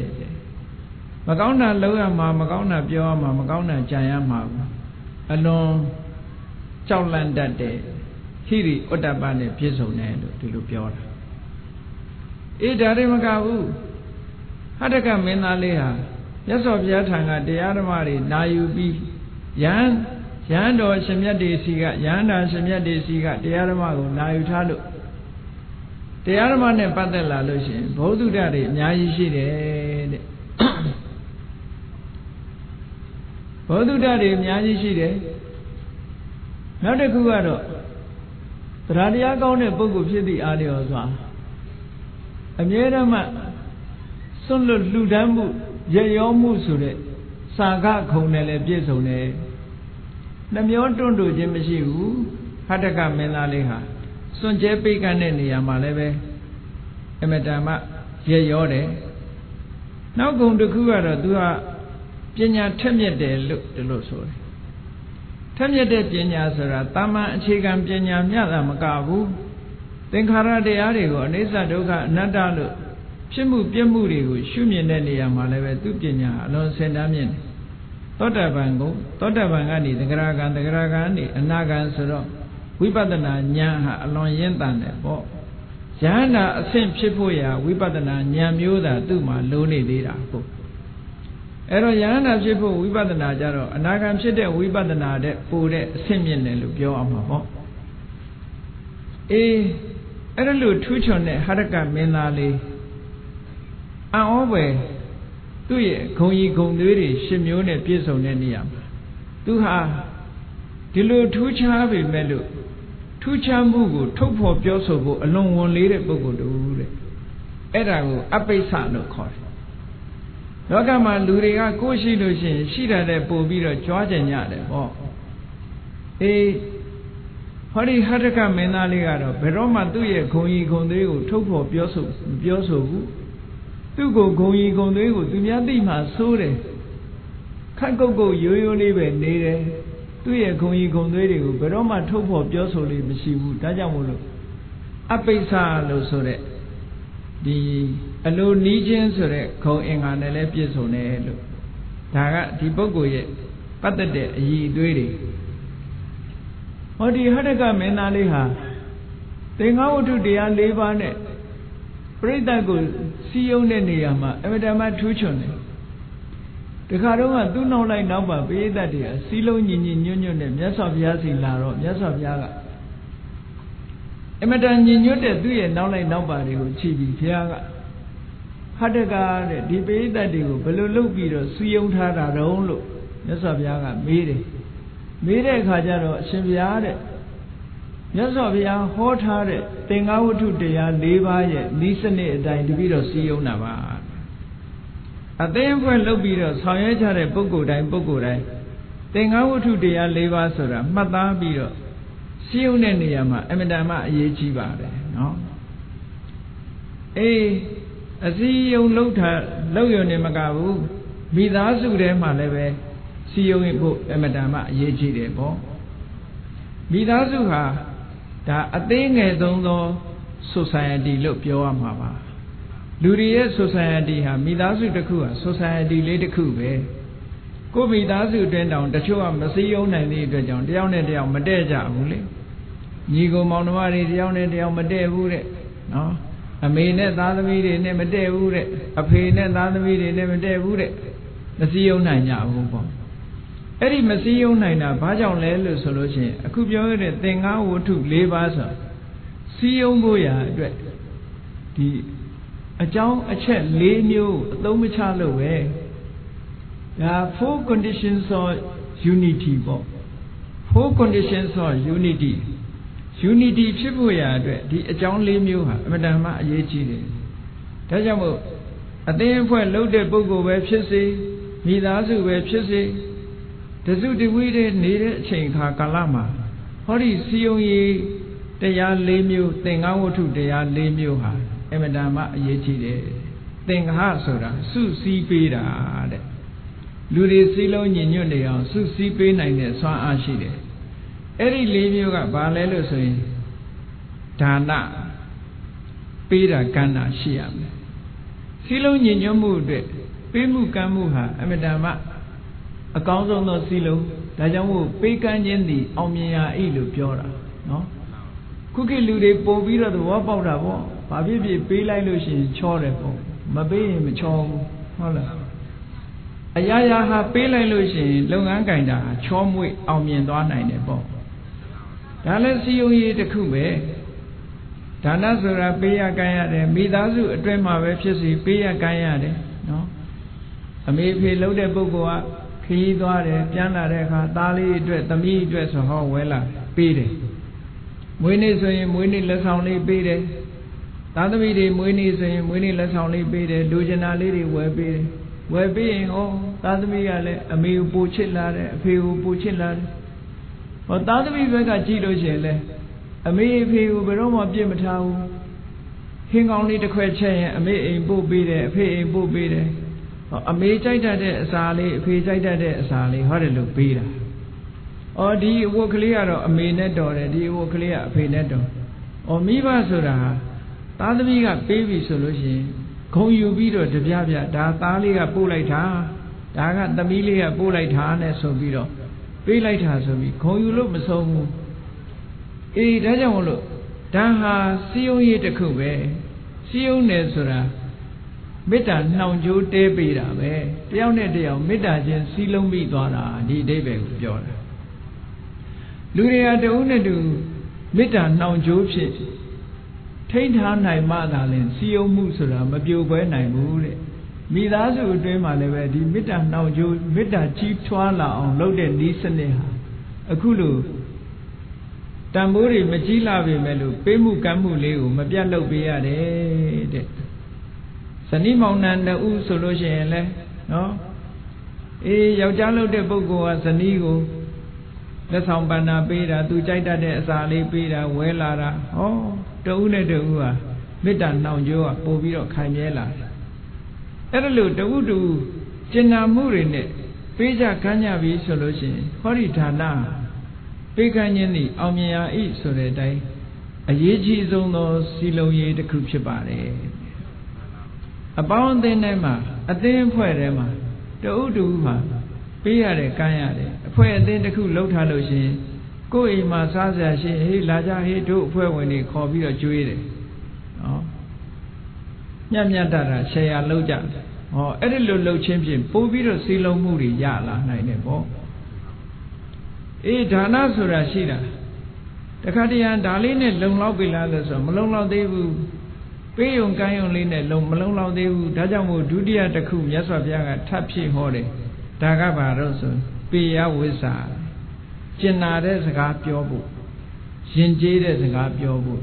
မကောင်းတာလုပ်ရမှာမကောင်းတာပြောရမှာမကောင်းတာကြံရမှာအလွန်ကြောက်လန့်တတ်တယ်ဟိရိဥတ္တပနဲ့ပြည့်စုံတယ်လို့ဒီလိုပြောတာအေးဒါတွေမကဘူးဟထကမင်းသားလေးဟာမြတ်စွာဘုရားထံကတရားဓမ္မတွေနာယူပြီးယဟန်တော်ရှင်မြတ်တွေစီကယဟန္တာရှင်မြတ်တွေစီကတရားဓမ္မကိုနာယူထားလို့တရားဓမ္မနဲ့ပတ်သက်လာလို့ရှိရင်ဘုဒ္ဓတွေအများကြီးရှိတယ်တဲ့ဘုဒ္ဓတွေအများကြီးရှိတယ်နောက်တစ်ခုကတော့တရားတရားကောင်းတဲ့ပုဂ္ဂိုလ်ဖြစ်သည့်အားလျော်စွာအမြဲတမ်းစွန့်လွတ်လှူဒန်းမှုရရောမှုဆိုတဲ့စာကခုံနဲ့လည်းပြည့်စုံတယ်နှမျောတွန့်တူခြင်းမရှိဘူးဟထကမင်းသားလေးဟာစွန့်ကြဲပိတ်ကန့်တဲ့နေရာမှာလည်းပဲအမတန်မှရရောတယ်နောက်ကုံတစ်ခုကတော့သူကပညာထက်မြက်တယ်လို့ဒီလိုဆိုတယ်ထက်မြက်တဲ့ပညာဆိုတာတာမန်အခြေခံပညာမျှတာမကဘူးသင်္ခါရတရားတွေကိုအနိစ္စဒုက္ခအနတ္တလို့ဖြစ်မှုပြည့်မှုတွေကိုရှုမြင်တဲ့နေရာမှာလည်းပဲသူပညာအလွန်စင်တမ်းမြင့်တယ်သောတာပန်ကနေသဂရဂံနေအနာဂံဆိုတော့ဝိပဿနာဉာဏ်ဟာအလွန်ရင့်တန်တယ်ပေါ့ယဟန္တာအဆင့်ဖြစ်ဖို့ရာဝိပဿနာဉာဏ်မျိုးသာသူ့မှာလိုနေသေးတာဟုတ်အဲ့တော့ယဟန္တာဖြစ်ဖို့ဝိပဿနာကြတော့အနာဂံဖြစ်တဲ့ဝိပဿနာတဲ့ပိုတဲ့အဆင့်မြင့်တယ်လို့ပြောအောင်ပါပေါ့အေးအဲ့ဒါလို့ထူးချွန်တဲ့ဟထကမင်းသားလေးအံ့ဩဖွယ်သူ့ရဲ့ဂုံကြီးဂုံသွေးတွေရှစ်မျိုးနဲ့ပြည့်စုံတဲ့နေရာမှာသူဟာဒီလိုထူးခြားပေမဲ့လို့ထူးခြားမှုကိုထုတ်ဖော်ပြောဆိုဖို့အလွန်ဝန်လေးတဲ့ပုဂ္ဂိုလ်တူတဲ့အဲ့ဒါကိုအပိစ္ဆလို့ခေါ်တယ် လောကမှာလူတွေကကိုယ်ရှိလို့ရှိရင်ရှိတဲ့ပို့ပြီးတော့ကြွားကြင်ကြတယ်ပေါ့အေးဟောဒီဟထကမင်းသားလေးကတော့ဘယ်တော့မှသူ့ရဲ့ဂုံကြီးဂုံသွေးကိုထုတ်ဖော်ပြောဆိုဘူးသူ့ကိုဂုံကြီးဂုံသွေးကိုသူများသိမှစိုးတယ်ခက်ကုတ်ကုတ်ရိုးရိုးလေးပဲနေတယ်သူ့ရဲ့ဂုံကြီးဂုံသွေးတွေကိုဘယ်တော့မှထုတ်ဖော်ပြောဆိုလို့မရှိဘူးဒါကြောင့်မို့လို့အပိစ္ဆာလို့ဆိုတဲ့ဒီအလိုနီးချင်းဆိုတဲ့ဂုံအင်္ဂါနဲ့လည်းပြည့်စုံတယ်လို့ဒါကဒီပုဂ္ဂိုလ်ရဲ့ပတ်သက်တဲ့အရည်အသွေးတွေဟောဒီဟထကမင်းသားလေးဟာသင်္ဃဝတ္ထုတရား၄ပါးနဲ့ပြိဿကိုစီယုံတဲ့နေရာမှာအမတမထူးချွန်တယ်တခါတော့ကသူ့နောက်လိုက်နောက်ပါပြိဿတွေကစီလုံးညီညီညွတ်ညွတ်နဲ့မြတ်စွာဘုရားစီလာတော့မြတ်စွာဘုရားကအမတညီညွတ်တဲ့သူ့ရဲ့နောက်လိုက်နောက်ပါတွေကိုခြိပြီးဘုရားကဟထကတဲ့ဒီပြိဿတွေကိုဘယ်လိုလုပ်ပြီးတော့စီယုံထားတာတုံးလို့မြတ်စွာဘုရားကမေးတယ်မေးတဲ့အခါကျတော့အရှင်ဘုရားတဲ့မြတ်စွာဘုရားဟောထားတဲ့သင်္ဃဝတ္ထုတရား၄ပါးရဲ့ဤစနစ်အတိုင်းတပည့်တော်စီယုံတာပါအသိအဖွဲ့လုပ်ပြီးတော့ဆောင်ရွက်ကြတဲ့ပုဂ္ဂိုလ်တိုင်းသင်္ဃဝတ္ထုတရား၄ပါးဆိုတာမှတ်သားပြီးတော့စီယုံတဲ့နေရာမှာအမတန်မှအရေးကြီးပါတယ်နော်အေးအစည်းယုံလုပ်ရုံနဲ့မကဘူးမိသားစုထဲမှာလည်းပဲစီယုံဖို့အမတန်မှအရေးကြီးတယ်ပေါ့မိသားစုဟာဒါအသေးငယ်ဆုံးသော society လို့ပြောရမှာပါလူတွေရဲ့ society ဟာမိသားစုတစ်ခုဟာ society လေးတစ်ခုပဲကိုယ်မိသားစုအတွင်းတောင်တချို့ကမစည်းရုံးနိုင်တဲ့အတွက်ကြောင့်တယောက်နဲ့တယောက်မတည့်ကြဘူးလေညီကိုမောင်နှမတွေတယောက်နဲ့တယောက်မတည့်ဘူးတဲ့နော်အမေနဲ့သားသမီးတွေနဲ့မတည့်ဘူးတဲ့အဖေနဲ့သားသမီးတွေနဲ့မတည့်ဘူးတဲ့မစည်းရုံးနိုင်ကြဘူးပေါ့အဲ့ဒီမစည်းရုံးနိုင်တာဘာကြောင့်လဲလို့ဆိုလို့ရှိရင်အခုပြောရတဲ့သင်္ဃဝတ္ထု၄ပါးဆိုစည်းရုံးဖို့ရာအတွက်ဒီအကြောင်းအချက်၄မျိုးအသုံးမချလို့ပဲဒါ four conditions of unity ပေါ့ four conditions of unity ဖြစ်ဖို့ရာအတွက်ဒီအကြောင်း၄မျိုးဟာအမှန်တမ်းမှအရေးကြီးတယ်ဒါကြောင့်မို့အသင်းအဖွဲ့လုပ်တဲ့ပုဂ္ဂိုလ်ပဲဖြစ်စေမိသားစုပဲဖြစ်စေတစုတဝိတဲ့နေတဲ့အချိန်ခါကာလမှာဟောဒီစီယုံရေးတရား၄မျိုးသင်္ဃဝတ္ထုတရား၄မျိုးဟာအမှန်တမ်းမှအရေးကြီးတယ်သင်္ဃဆိုတာစုစည်းပေးတာတဲ့လူတွေစည်းလုံးညီညွတ်နေအောင်စုစည်းပေးနိုင်တဲ့စွမ်းအားရှိတယ်အဲ့ဒီ၄မျိုးကဘာလဲလို့ဆိုရင်ဒါနပေးတာကမ်းတာရှိရမယ်စည်းလုံးညီညွတ်မှုအတွက်ပေးမှုကမ်းမှုဟာအမှန်တမ်းမှအကောင်းဆုံးသောစည်းလုံးဒါကြောင့်မို့ပေးကမ်းခြင်းသည်အောင်မြင်ရာဤလို့ပြောတာနော်ခုခေတ်လူတွေပို့ပြီးတော့သဘောပေါက်တာပေါ့ဘာဖြစ်ဖြစ်ပေးလိုက်လို့ရှိရင်ချောတယ်ပေါ့မပေးရင်မချောဘူးဟုတ်လားအရာရာဟာပေးလိုက်လို့ရှိရင်လုပ်ငန်းကင်တာချောမွေ့အောင်မြင်သွားနိုင်တယ်ပေါ့ဒါလည်းစီယုံရေးတစ်ခုပဲဒါနဆိုတာပေးရကမ်းရတယ်မိသားစုအတွင်းမှာပဲဖြစ်စီပေးရကမ်းရတယ်နော်အမေဖေလှုပ်တဲ့ပုဂ္ဂိုလ်ကခရီးသွားတယ်ပြန်လာတဲ့အခါသားလေးအတွက်သမီးအတွက်ဆိုဟောဝဲလာပေးတယ်မွေးနေ့ဆိုရင်မွေးနေ့လက်ဆောင်လေးပေးတယ်သားသမီးတွေမွေးနေ့ဆိုရင်မွေးနေ့လက်ဆောင်လေးပေးတယ်လူကျင်နာလေးတွေဝယ်ပေးတယ်ဝယ်ပေးရင်ဟောသားသမီးကလည်းအမေကိုပို့ချစ်လာတယ်အဖေကိုပို့ချစ်လာတယ်ဟောသားသမီးဘက်ကကြည့်လို့ရှိရင်လည်းအမေအဖေကိုဘယ်တော့မှပြစ်မထားဘူးဟင်းကောင်းလေးတစ်ခွက်ချက်ရင်အမေအိမ်ပို့ပေးတယ်အဖေအိမ်ပို့ပေးတယ်ဟောအမေကြိုက်တတ်တဲ့အစာလေးအဖေကြိုက်တတ်တဲ့အစာလေးဟောတယ်လို့ပေးတာအော်ဒီအဝတ်ကလေးကတော့အမေနဲ့တော်တယ်ဒီအဝတ်ကလေးကအဖေနဲ့တော်အော်မိဘဆိုတာသားသမီးကပေးပြီဆိုလို့ရှိရင်ဂုံယူပြီးတော့တပြပြဒါသားလေးကပို့လိုက်တာဒါကသမီးလေးကပို့လိုက်တာနဲ့ဆိုပြီးတော့ပေးလိုက်တာဆိုပြီးဂုံယူလို့မဆုံးဘူးအေးဒါကြောင့်မလို့ဒါဟာစီယုံရေးတစ်ခုပဲစီယုံတယ်ဆိုတာမေတ္တာနှောင်ကြိုးတဲပေးတာပဲတယောက်နဲ့တယောက်မေတ္တာချင်းစီးလုံးပြီးသွားတာဒီအဓိပ္ပာယ်ကိုပြောတာလူတွေကတဦးနဲ့တူမေတ္တာနှောင်ကြိုးဖြစ်ထိန်းထားနိုင်မှသာလျှင်စီယုံမှုဆိုတာမပြိုကွဲနိုင်ဘူးတဲ့မိသားစုအတွင်းမှာလည်းပဲဒီမေတ္တာနှောင်ကြိုးမေတ္တာကြီးထွားလာအောင်လုပ်တဲ့ဤစနစ်ဟာအခုလိုတန်ဖိုးတွေမကြီးလာပေမဲ့လို့ပေးမှုကမ်းမှုလေးကိုမပြတ်လုပ်ပေးရတယ်တဲ့ဇနီးမောင်နှံ2ဦးဆိုလို့ရှိရင်လည်း နော်အေးယောက်ျားလုပ်တဲ့ပုဂ္ဂိုလ်ကဇနီးကိုလက်ဆောင်ပန္နာပေးတာသူကြိုက်တတ်တဲ့အစာလေးပေးတာဝဲလာတာဟောတဦးနဲ့တဦးဟာမေတ္တာနှောင်ကြိုးကပို့ပြီးတော့ခိုင်မြဲလာတယ်အဲ့ဒါလို့တဦးတူကျင်နာမှုတွေနဲ့ပေးကြခန်းကြပြီဆိုလို့ရှိရင်ဟောဒီဌာနပေးကမ်းခြင်းဤအောင်မြင်ရာဤဆိုတဲ့အတိုင်းအရေးကြီးဆုံးသောစီလုံးရေးတစ်ခုဖြစ်ပါတယ်အပေါင်းအသင်းထဲမှာအသင်းအဖွဲ့ထဲမှာတဦးတူမှာပေးရတယ်ကမ်းရတယ်အဖွဲ့အသင်းတစ်ခုလှုပ်ထားလို့ရှိရင်ကိုယ့်အိမ်မှာစားစရာရှိဟေးလာကြဟေးတို့အဖွဲ့ဝင်တွေခေါ်ပြီးတော့ကျွေးတယ်နော်ညံ့ညံ့တာရှယ်ယာလုပ်ကြတယ်ဟောအဲ့ဒီလိုလှုပ်ချင်းဖြင့်ပို့ပြီးတော့စီလုံးမှုတွေရလာနိုင်တယ်ပေါ့အေးဒါနဆိုတာရှိတာတခါတရံဒါလေးနဲ့လုံလောက်ပြီလားလို့ဆိုမလုံလောက်သေးဘူးပေးယုံကမ်းယုံလေးနဲ့မလုံလောက်သေးဘူးဒါကြောင့်မို့ဒုတိယတစ်ခုမြတ်စွာဘုရားကထပ်ဖြည့်ဟောတယ်ဒါကဘာလို့ဆိုပေယဝိဇ္ဇာကျင်နာတဲ့စကားပြောဖို့ယဉ်ကျေးတဲ့စကားပြောဖို့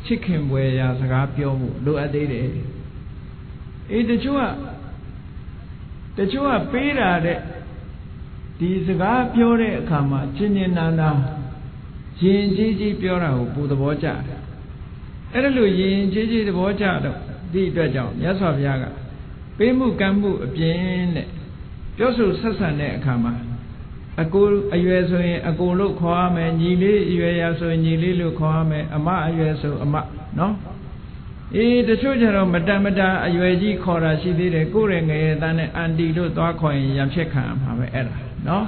ချစ်ခင်ပွေရာစကားပြောဖို့လိုအပ်သေးတယ်အေးတချို့ကပေးတာတဲ့ဒီစကားပြောတဲ့အခါမှာချင်းချင်းနာနာယဉ်ကျေးကြီးပြောတာကိုပူသဘောကျတယ်အဲ့ဒါလို့ယဉ်ကျေးကြီးသဘောကျတော့ဒီအတွက်ကြောင့်မြတ်စွာဘုရားကပေးမှုကမ်းမှုအပြင်တဲ့ပြောဆိုဆက်ဆံတဲ့အခါမှာအကိုအရွယ်ဆိုရင်အကိုလို့ခေါ်ရမယ်ညီလေးအရွယ်ရဆိုရင်ညီလေးလို့ခေါ်ရမယ်အမအရွယ်ဆိုအမနော်အေးတချို့ကျတော့မတန်မတာအရွယ်ကြီးခေါ်တာရှိသေးတယ်ကိုယ်ရဲ့ငယ်ရဲ့သားနဲ့အန်တီလို့သွားခေါ်ရင်ရံဖြစ်ခံမှာပဲအဲ့ဒါနော်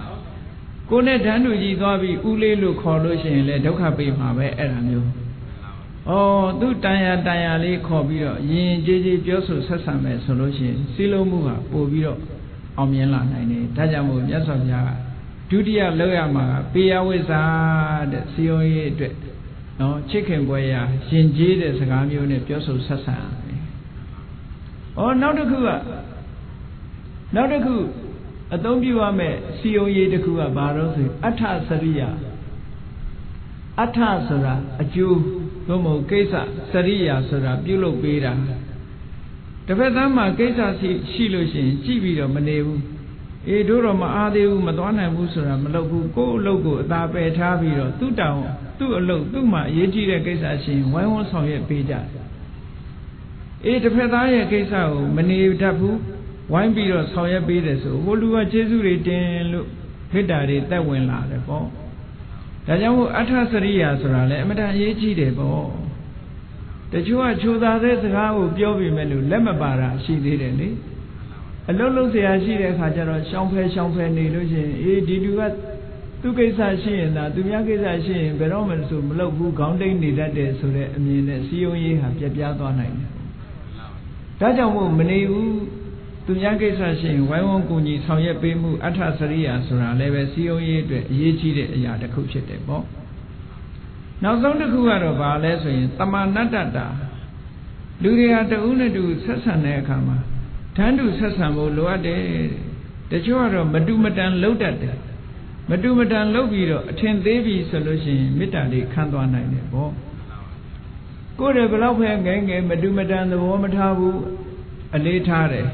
ကိုယ်နဲ့ဓာန်တူကြီးသွားပြီးဦးလေးလို့ခေါ်လို့ရှိရင်လည်းဒုက္ခပေးမှာပဲအဲ့ဒါမျိုးဩသူတန်ရာလေးခေါ်ပြီးတော့ယဉ်ကျေးကျေးပြောဆိုဆက်ဆံမယ်ဆိုလို့ရှိရင်စီးလုံးမှုကပို့ပြီးတော့အောင်မြင်လာနိုင်တယ်ဒါကြောင့်မို့မြတ်စွာဘုရားကဒုတိယလောက်ရမှာကပေယဝိဇ္ဇာတဲ့စီယုံရေးအတွက်နော်ချစ်ခင်ပွဲရာရှင်ကျေးတဲ့စကားမျိုးနဲ့ပြောဆိုဆက်ဆံတယ်။ဩနောက်တစ်ခုအသုံးပြုရမယ့်စီယုံရေးတစ်ခုကဘာလို့ဆိုအဋ္ဌစရိယအဋ္ဌဆိုတာအကျိုးသို့မဟုတ်ကိစ္စစရိယဆိုတာပြုလုပ်ပေးတာတစ်ဖက်သားမှာကိစ္စရှိလို့ရှိရင်ကြည့်ပြီးတော့မနေဘူးအေးတို့တော့မအားသေးဘူးမသွားနိုင်ဘူးဆိုတာမလုပ်ဘူးကိုယ့်အလုပ်ကိုအသာပယ်ထားပြီးတော့သူ့တောင်သူ့အလုပ်သူ့မှာအရေးကြီးတဲ့ကိစ္စရှိရင်ဝိုင်းဝန်းဆောင်ရွက်ပေးကြတယ်အေးတစ်ဖက်သားရဲ့ကိစ္စကိုမနေတတ်ဘူးဝိုင်းပြီးတော့ဆောင်ရွက်ပေးတယ်ဆိုဟိုလူကကျေးဇူးတွေတင်လို့မေတ္တာတွေတက်ဝင်လာတယ်ပေါ့ဒါကြောင့်မို့အဋ္ဌစရိယာဆိုတာလည်းအမတန်အရေးကြီးတယ်ပေါ့တချို့ကချိုသာတဲ့စကားကိုပြောပြီးမဲ့လို့လက်မပါတာရှိသေးတယ်လေအလုံးလုံးဆရာရှိတဲ့အခါကျတော့ရှောင်ဖဲနေလို့ရှိရင်အေးဒီလူကသူကိစ္စရှိရင်သာသူများကိစ္စရှိရင်ဘယ်တော့မှဆိုမလုပ်ဘူးခေါင်းတိတ်နေတတ်တယ်ဆိုတဲ့အမြင်နဲ့စီယုံရေးဟာပြက်ပြားသွားနိုင်တယ်ဒါကြောင့်မို့မနေဘူးသူများကိစ္စရှိရင်ဝိုင်းဝန်းကူညီဆောင်ရွက်ပေးမှုအဋ္ဌစရိယာဆိုတာလည်းပဲစီယုံရေးအတွက်အရေးကြီးတဲ့အရာတစ်ခုဖြစ်တယ်ပေါ့နောက်ဆုံးတစ်ခုကတော့ဘာလဲဆိုရင်တမာနတ္တတာလူတွေဟာတဦးနဲ့တူဆက်ဆံတဲ့အခါမှာဓာန်တူဆက်ဆံဖို့လိုအပ်တယ်တချို့ကတော့မတူမတန်လှုပ်တတ်တယ်မတူမတန်လှုပ်ပြီးတော့အထင်သေးပြီဆိုလို့ရှိရင်မေတ္တာလေးခံသွားနိုင်တယ်ပေါ့ကိုယ်တည်းဘယ်လောက်ပဲငယ်မတူမတန်သဘောမထားဘူးအလေးထားတယ်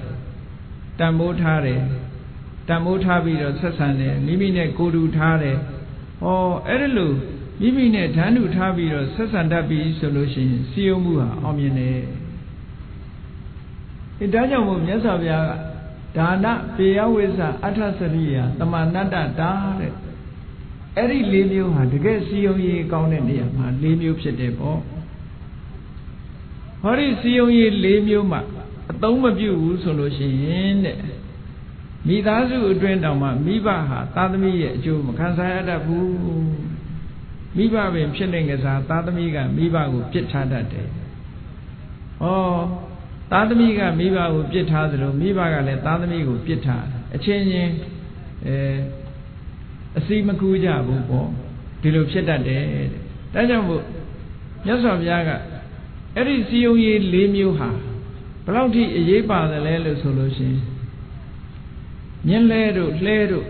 တန်ဖိုးထားတယ်တန်ဖိုးထားပြီးတော့ဆက်ဆံတယ်မိမိနဲ့ကိုယ်တူထားတယ်ဟောအဲ့ဒါလို့မိမိနဲ့ဓာန်တူထားပြီးတော့ဆက်ဆံတတ်ပြီဆိုလို့ရှိရင်စီယုံမှုဟာအောင်မြင်တယ်ဒါကြောင့်မို့မြတ်စွာဘုရားကဒါနပေယဝိဇ္ဇာအဋ္ဌစရိယတမနတ္တတာတဲ့အဲ့ဒီ၄မျိုးဟာတကယ်စီယုံရေးကောင်းတဲ့နေရာမှာ၄မျိုးဖြစ်တယ်ပေါ့ဟောဒီစီယုံရေး၄မျိုးမှာအသုံးမပြုဘူးဆိုလို့ရှိရင်တဲ့မိသားစုအတွင်းတောင်မှမိဘဟာသားသမီးရဲ့အကျိုးမခံစားရတတ်ဘူးမိဘပင်ဖြစ်နေကြစားသားသမီးကမိဘကိုပြစ်ထားတတ်တယ်ဟောသားသမီးကမိဘကိုပြစ်ထားသလိုမိဘကလည်းသားသမီးကိုပြစ်ထားအချင်းချင်းအစီမကူကြဘူးပေါ့ဒီလိုဖြစ်တတ်တယ်တဲ့ဒါကြောင့်မို့မြတ်စွာဘုရားကအဲ့ဒီစီယုံရေး၄မျိုးဟာဘယ်လောက်ထိအရေးပါတယ်လဲလို့ဆိုလို့ရှိရင်မြင်းလဲတို့လှဲတို့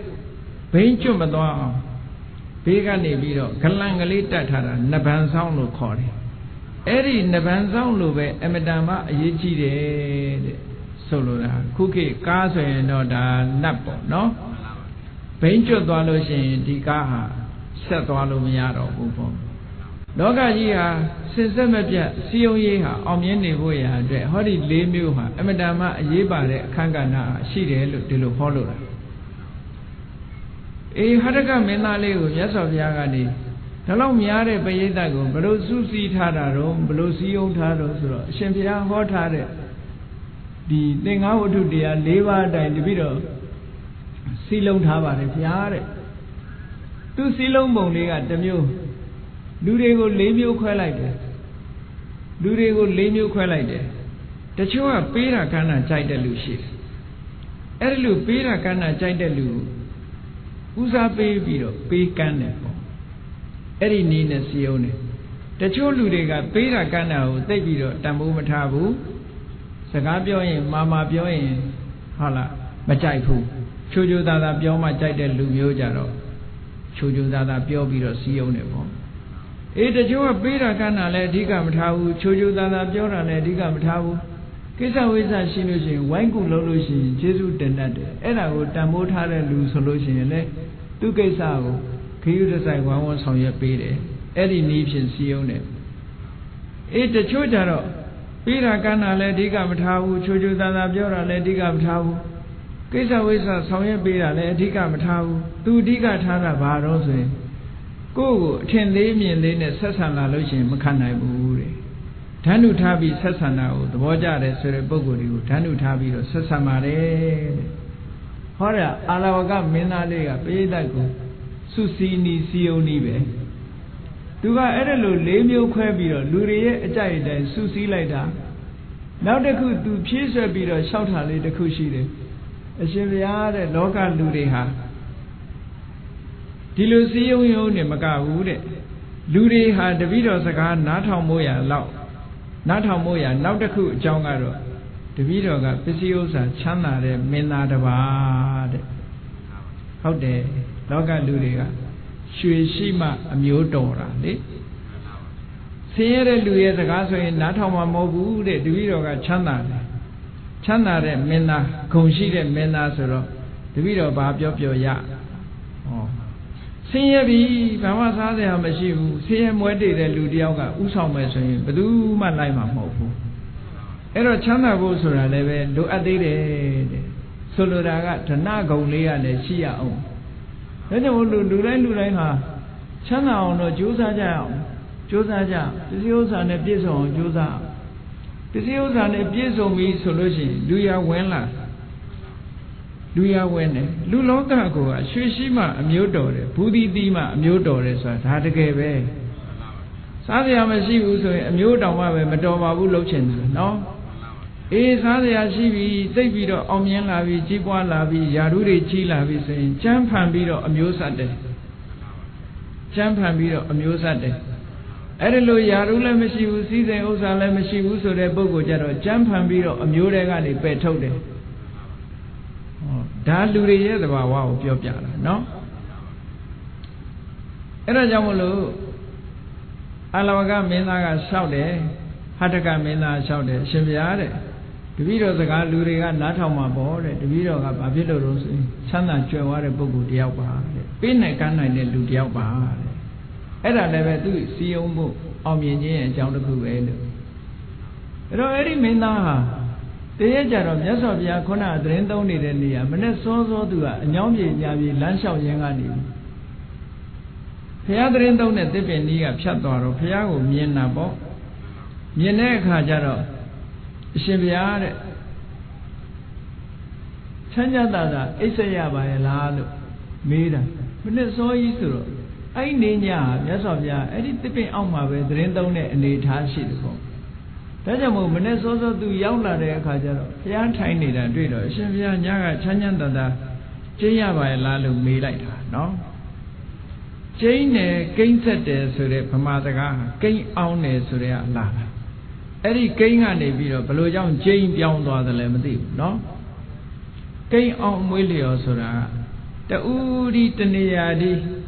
ဘိန်းကျွတ်မသွားအောင်ဘေးကနေပြီးတော့ဂလန်ကလေးတတ်ထားတာနဗံဆောင်လို့ခေါ်တယ်အဲ့ဒီနဗံဆောင်လို့ပဲအမတန်မှအရေးကြီးတယ်တဲ့ဇ solo cookie cars and not a napo, no? Benjo Dwaloshi, Dikaha, Satwalumiado, Upo. Doga Yia, Sisamabia, Sio Yeha, Omyeni Voya, the Hori Lemuha, Amadama, Yeba, Kangana, Shide, Dilu Polo. A Hataka Menale, yes of Yagani. Talom Yare Bayetago, below Susi Tadaro, below Sio Tado, Shempia Hotare. The thing I would do, dear, Leva, the individual. Silong Hava, if you are it. Two Silong Boni at the mule. Do they go lame you quite like that? Do they go lame you quite like that? The Chua Pira Kana Chaidalu ship. Erlu Pira Kana Chaidalu. Usa baby, pay canne. Eri Nina Sione. The Choluga Pira Kana, they be Tamu Matabu. Sagabio, Mama Bioin, Hala, Machaifu. Chojo Dada Bioma Chaidel Lumio Jaro. Chojo Dada Biobiro Sione. It a Joa Pira Kana let Diga Matabu, Chojo Dada Biora let Diga Matabu. Kisa Wisa Shinushi, Wangu Lolushi, Jesu Denade, and I would Tamotara Lu solution, two Kesao, Kyu Sai one was on your pede, Eddie Nation Sione. It a Chojaro, Pira Kana let Diga Matabu, Chojo Dada Biora let Diga Matabu. Kisa Wisa Soya Pira let Diga Matabu, two Diga Tana Barose. Go, 10 lame and lane Sassana Lucian, Makana Buri. Tanu Tabi Sassana, the Boja, the Boguri, Tanu Tabi, Sassamare. Hora, Alawaga, Menalea, Pedago, Susini, Sionibe. Duga Edelo, Lemio Quabio, Lurie, Jaida, Susi Leda. Now they could do Pisa Biro, shout Hali, the Kushide. A Cheviade, Loka Lureha. Dilusio Nemaka, Ludi had the video Saka, not how Moya, Lao. Not how Moya, now the cook, Jongaro. The video got Pisiosa, Chana, the Menadabad. How dare, Loga Ludia, Shuishima, a Mudora, eh? Sierra Luia, the Gaso, not how Mobu, the video got Chana. Chana, the Mena, Conchide Menasero, the video Bab Ya. Seyabi, Pamasa, the Hamashu, Sayam Wadi, the Ludiaga, Usama, Badu, Malaima Mofu. Ero Chana goes or a level, do a day, Soloraga, Tanago, Lea, the Shia. Then you will do Lula, Chana on the Josaja, the Seals and the Piso, Josa. The Seals and the Piso me solution, do ya wella. Luya Wene, Lulotago, Shishima, a mutore, Pudi Dima, a mutore, Tatake. Sadia Masiu, a mutama, Madoma Ulochin, no? Is Sadia Shivi, Davido, Omian Lavi, Jibwa Lavi, Yaruri Chilavi, saying, Champan Bido, a musade. Champan Bido, a musade. Edelo Yarula Masiu, Season Osala Masiu, so the Bogo Jaro, Champan Bido, a muregani, Betode. Daluri, the Wawa of Yopiana, no? Era Jamolo Alawaga Menaga shouted, Hataka Mena shouted, Shemiade. The video of the Galuriga, not on my board, the video of Abilo Rossi, Sana Joa, Bogu Diaba, Pina Kana Lu Diaba. Era never do see Omo, Omini and John the Kuedo. Rory Mena. The age of Yasovia Kona, Drendo Nidia, Meneso to a Yomi Yavi, Lanshaw Yangani. Piadrendo ne Depenia, Piatoro, Piago, Mienabo, Miene Kajaro, Cheviare Chanyada, Isaya by Lado, Mida, Meneso Isuro. I need ya, Yasovia, any tipping on my way, Drendo ne and the Tashi. That's a moment as also do Yaula de Kajaro, Yan Tiny and Drido, Shivia Yaga Chanyanda, Jaya by Lalu me like her, no? Jane gainset de Sure Pamadaga, gain on a Surea Lava. Eddie gain on a video, below young Jane beyond the lemon, no? Gain on Willio Sura. The Udi Teniadi.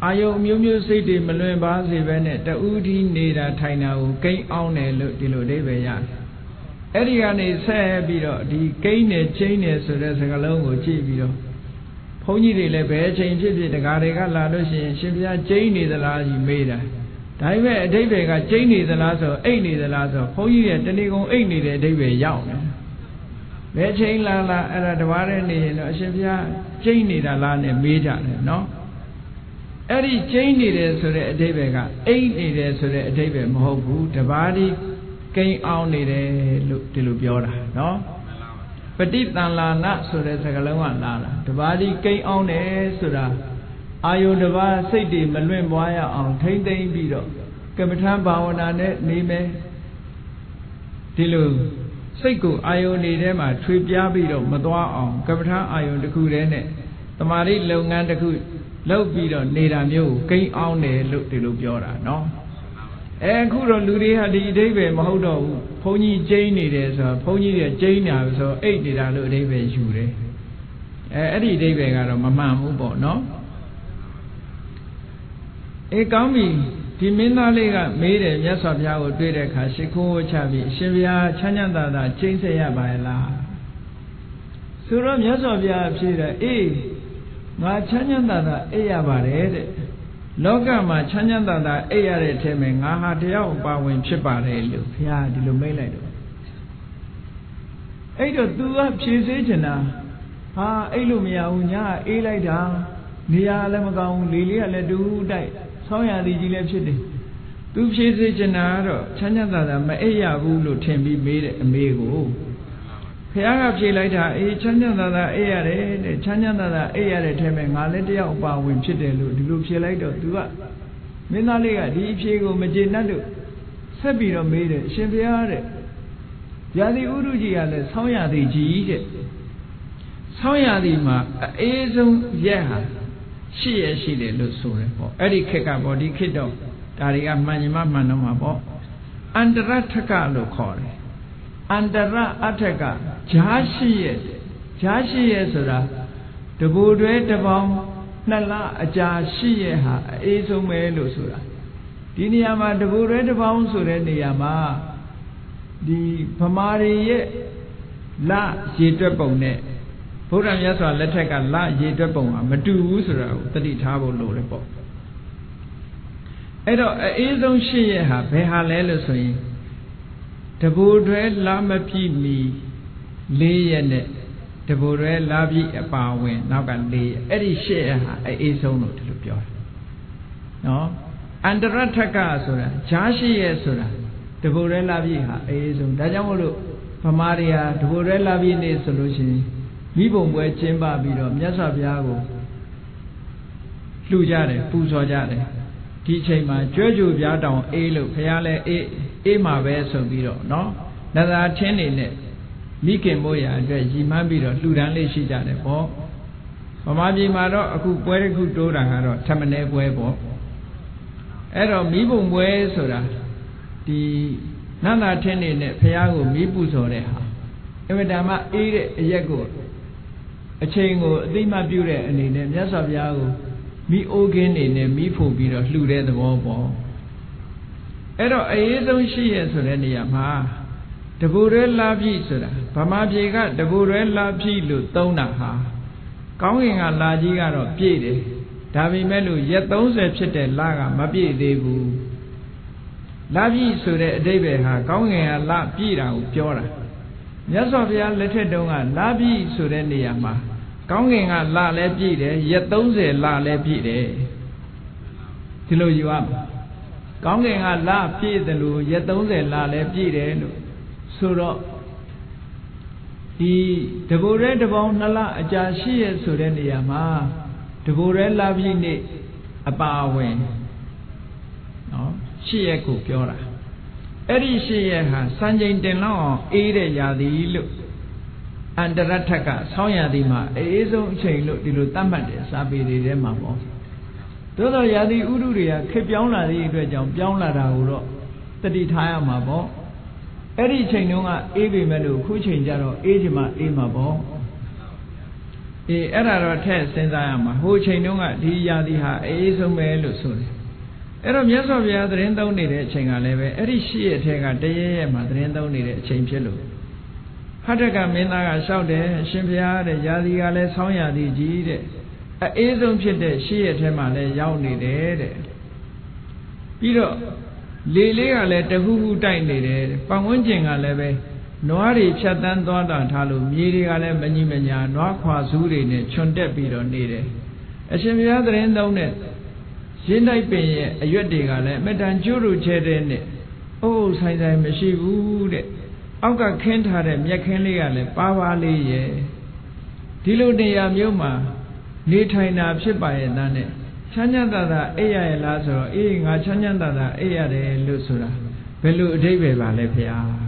Ayo Mumu City Malumba Venet, the Udi Neda Taina, Gay on a look below Deveya. အဲ့ဒီကနေဆက်ပြီးတော့ဒီကိန်းနဲ့ချင်းနဲ့ဆိုတဲ့စကားလုံးကိုကြည့်ပြီးတော့ဘုန်းကြီးတွေလည်းဘယ်အချိန်ဖြစ်ဖြစ်တကားတွေကလာလို့ရှိရင်ရှင်ဘုရားကျိန်းနေသလားကြီးမေးတာဒါပေမဲ့အဓိပ္ပာယ်ကကျိန်းနေသလားဆိုအိတ်နေသလားဆိုဘုန်းကြီးရဲ့တဏီကုံအိတ်နေတဲ့အဓိပ္ပာယ်ရောက်တယ်ဘယ်ချိန်လာအဲ့ဒါတဘာတဲ့နေရင်တော့အရှင်ဘုရားကျိန်းနေတာလားနဲ့မေးကြတယ်နော်အဲ့ဒီကျိန်းနေတယ်ဆိုတဲ့အဓိပ္ပာယ်ကအိတ်နေတယ်ဆိုတဲ့အဓိပ္ပာယ်မဟုတ်ဘူးတဘာဒီကိန်းအောင်နေတယ်လို့ဒီလိုပြောတာနော်ပฏิတန်လာနဆိုတဲ့စကားလုံးကလာတာတဘာဒီကိန်းအောင်တယ်ဆိုတာအာယုန်တဘာစိတ်တွေမလွင့်ပွားရအောင်ထိမ့်သိမ့်ပြီးတော့ကမ္မထဘာဝနာနဲ့နေမယ်ဒီလိုစိတ်ကိုအာယုန်တွေထဲမှာထွေပြားပြီးတော့မသွားအောင်ကမ္မထအာယုန်တစ်ခုတည်းနဲ့တမာတိလုပ်ငန်းတစ်ခုလုပ်ပြီးတော့နေတာမျိုးကိုကိန်းအောင်တယ်လို့ဒီလိုပြောတာနော်အခုတော့လူတွေဟာဒီအဓိပ္ပာယ်မဟုတ်တော့ဘူးဘုန်းကြီးကျိန်းနေတယ်ဆိုတော့ဘုန်းကြီးတွေကျိန်းနေတာဆိုအိတ်နေတာလို့အဓိပ္ပာယ်ယူတယ်အဲ့ဒီအဓိပ္ပာယ်ကတော့မမှန်ဘူးပေါ့နော်ကောင်းပြီဒီမင်းသားလေးကမေးတယ်မြတ်စွာဘုရားကိုတွေ့တဲ့အခါရှ िख ိုးချပြီးအရှင်ဘုရားချမ်းချမ်းသာသာကျိန်းဆက်ရပါရဲ့လားဆိုတော့မြတ်စွာဘုရားဖြေတယ်အေးငါချမ်းချမ်းသာသာအိပ်ရပါတယ်တဲ့လောကမှာချမ်းချမ်းသာသာအိပ်ရတဲ့အထက်မှာငါဟာတယောက်ပါဝင်ဖြစ်ပါတယ်လို့ဘုရားဒီလိုမိန့်လိုက်တော့အဲ့တော့ तू ကဖြေစေချင်တာဟာအိပ်လို့မရဘူးညာအေးလိုက်တာနေရာလည်းမကောင်းဘူးလေလေးကလည်းတူတိုက်ဆောင်းရသည်ကြီးလည်းဖြစ်တယ် तू ဖြေစေချင်တာကတော့ချမ်းချမ်းသာသာမအိပ်ရဘူးလို့ထင်ပြီးမေးတဲ့အမေကိုဘုရားကဖြေလိုက်တာအေးချမ်းချမ်းသာသာအိပ်ရတယ်တဲ့ချမ်းချမ်းသာသာအိပ်ရတဲ့ထဲမှာငါလည်းတယောက်ပါဝင်ဖြစ်တယ်လို့ဒီလိုဖြေလိုက်တော့ तू ကမင်းသားလေးကဒီအဖြေကိုမကျေနပ်လို့ဆက်ပြီးတော့မေးတယ်ရှင်ဘုရားတဲ့ရာသီဥတုကြီးကလည်းဆောင်းရသည်ကြီးတဲ့ဆောင်းရသည်မှာအေးဆုံးရက်ဟာရှိရရှိတယ်လို့ဆိုတယ်ပေါ့အဲ့ဒီခေတ်ကပေါ့ဒီခေတ်တော့ဒါတွေကမှန်ရင်မှန်တော့မှာပေါ့အန္တရထကလို့ခေါ်တယ်အန္တရအထက်ကဂျားရှိရဲ့ဆိုတာတဘူတွဲတပေါင်း2လအကြာရှိရဲ့ဟာအေးဆုံးပဲလို့ဆိုတာဒီနေရာမှာတဘူတွဲတပေါင်းဆိုတဲ့နေရာမှာဒီဗမာတွေရဲ့လရေတွက်ပုံနဲ့ဘုရားမြတ်စွာလက်ထက်ကလရေတွက်ပုံကမတူဘူးဆိုတာကိုသတိထားဖို့လိုတယ်ပေါ့အဲ့တော့အေးဆုံးရှိရဲ့ဟာဘယ်ဟာလဲလို့ဆိုရင်တဘူတွဲလမပြည့်မီ4ရက်နဲ့တဘူတွဲလပြည့်အပါဝင်နောက်က4ရက်အဲ့ဒီ8ရက်ဟာအေးဆုံးလို့ဒီလိုပြောတယ်နော်အန္တရထကဆိုတာဂျား8ရက်ဆိုတာတဘူတွဲလပြည့်ဟာအေးဆုံးဒါကြောင့်မို့လို့ဗမာတွေဟာတဘူတွဲလပြည့်နေ့ဆိုလို့ရှိရင်မိဘုံပွဲကျင်းပပြီးတော့မြတ်စွာဘုရားကိုလှူကြတယ်ပူဇော်ကြတယ်ဒီအချိန်မှာကြွယ်ကြိုပြားတောင်အေးလို့ဘုရားလည်းအေးမှာပဲဆိုပြီးတော့နော်နသာထင်းနေနဲ့မိခင်မို့ရာအတွက်ရည်မှန်းပြီးတော့လှူဒန်းလေးရှိကြတယ်ပေါ့ဗမာပြည်မှာတော့အခုပွဲတစ်ခုတိုးတာကတော့ထမင်းပွဲပေါ့အဲ့တော့မိဘုံပွဲဆိုတာဒီနသာထင်းနေနဲ့ဘုရားကိုမိပူဇော်တဲ့ဟာအမတန်မှအေးတဲ့အရက်ကိုအချိန်ကိုအသိမှတ်ပြုတဲ့အနေနဲ့မြတ်စွာဘုရားကိုမိအိုးကင်းနေနဲ့မိဖို့ပြီးတော့လှူတဲ့သဘောပေါ့အဲ့တော့အေးဆုံးရှိရဆိုတဲ့နေရာမှာတဘူရဲလာပြည့်ဆိုတာဗမာပြည်ကတဘူရဲလာပြည့်လို့သုံးတာဟာကောင်းကင်ကလာကြီးကတော့ပြည့်တယ်ဒါပေမဲ့လို့ရက်30ဖြစ်တဲ့လကမပြည့်သေးဘူးလာပြည့်ဆိုတဲ့အဓိပ္ပာယ်ဟာကောင်းကင်ကလာပြည့်တာကိုပြောတာမြတ်စွာဘုရားလက်ထက်တုန်းကလာပြည့်ဆိုတဲ့နေရာမှာကောင်းကင်ကလာလည်းပြည့်တယ်ရက်30လလည်းပြည့်တယ်ဒီလိုယူရမှာကောင်းကင်ကလပြည့်တယ်လို့ရက်30လလည်းပြည့်တယ်လို့ဆိုတော့ဒီတဘူရဲတပေါင်း2လအကြာရှိရဆိုတဲ့နေရာမှာတဘူရဲလပြည့်နေ့အပါဝင်နော်ရှိရကိုပြောတာအဲ့ဒီရှိရဟာစံချိန်တင်လောက်အောင်အေးတဲ့ရာသီလို့အန္တရထက်ကဆောင်းရာသီမှာအေးဆုံးအချိန်လို့ဒီလိုသတ်မှတ်တယ်စာပေတွေထဲမှာပေါ့သို့သောရာသီဥတုတွေကခေတ်ပြောင်းလာသည့်အတွက်ကြောင့်ပြောင်းလာတာကိုတော့တတိထားရမှာပေါ့အဲ့ဒီချိန်တုန်းကအေးပေမဲ့လို့ခုချိန်ကျတော့အေးချင်မှအေးမှာပေါ့အဲ့ဒါတော့ထည့်စဉ်းစားရမှာဟိုချိန်တုန်းကဒီရာသီဟာအေးဆုံးပဲလို့ဆိုတယ်အဲ့တော့မြတ်စွာဘုရားသတင်းသုံးနေတဲ့အချိန်ကလည်းပဲအဲ့ဒီရှိရတဲ့ကတရရဲ့မှာသတင်းသုံးနေတဲ့အချိန်ဖြစ်လို့ Hataka Minaga shouted, Shimpia, the Yadigale Sonya di G. A Azum Pit, she at him and a Yauni dead. Piro Lilia let the who tiny dead, Pangunjing a leve, Noari Chatan Donda Talu, Midigale Manimania, Noakwa Zuri, Chonte Piro needed. A Shimpia the end down it. Sindai Pay, a Yudigale, Metan Juru Chedin. Oh, Sai Meshi wood. Auga Kent had a Yakanliale, Pavali ye. Diludea Muma, Nitaina Chipa Nane, Chanyanda Ea Lazaro, eating a Chanyanda Ea de Lusura, Belu Debe Valepia.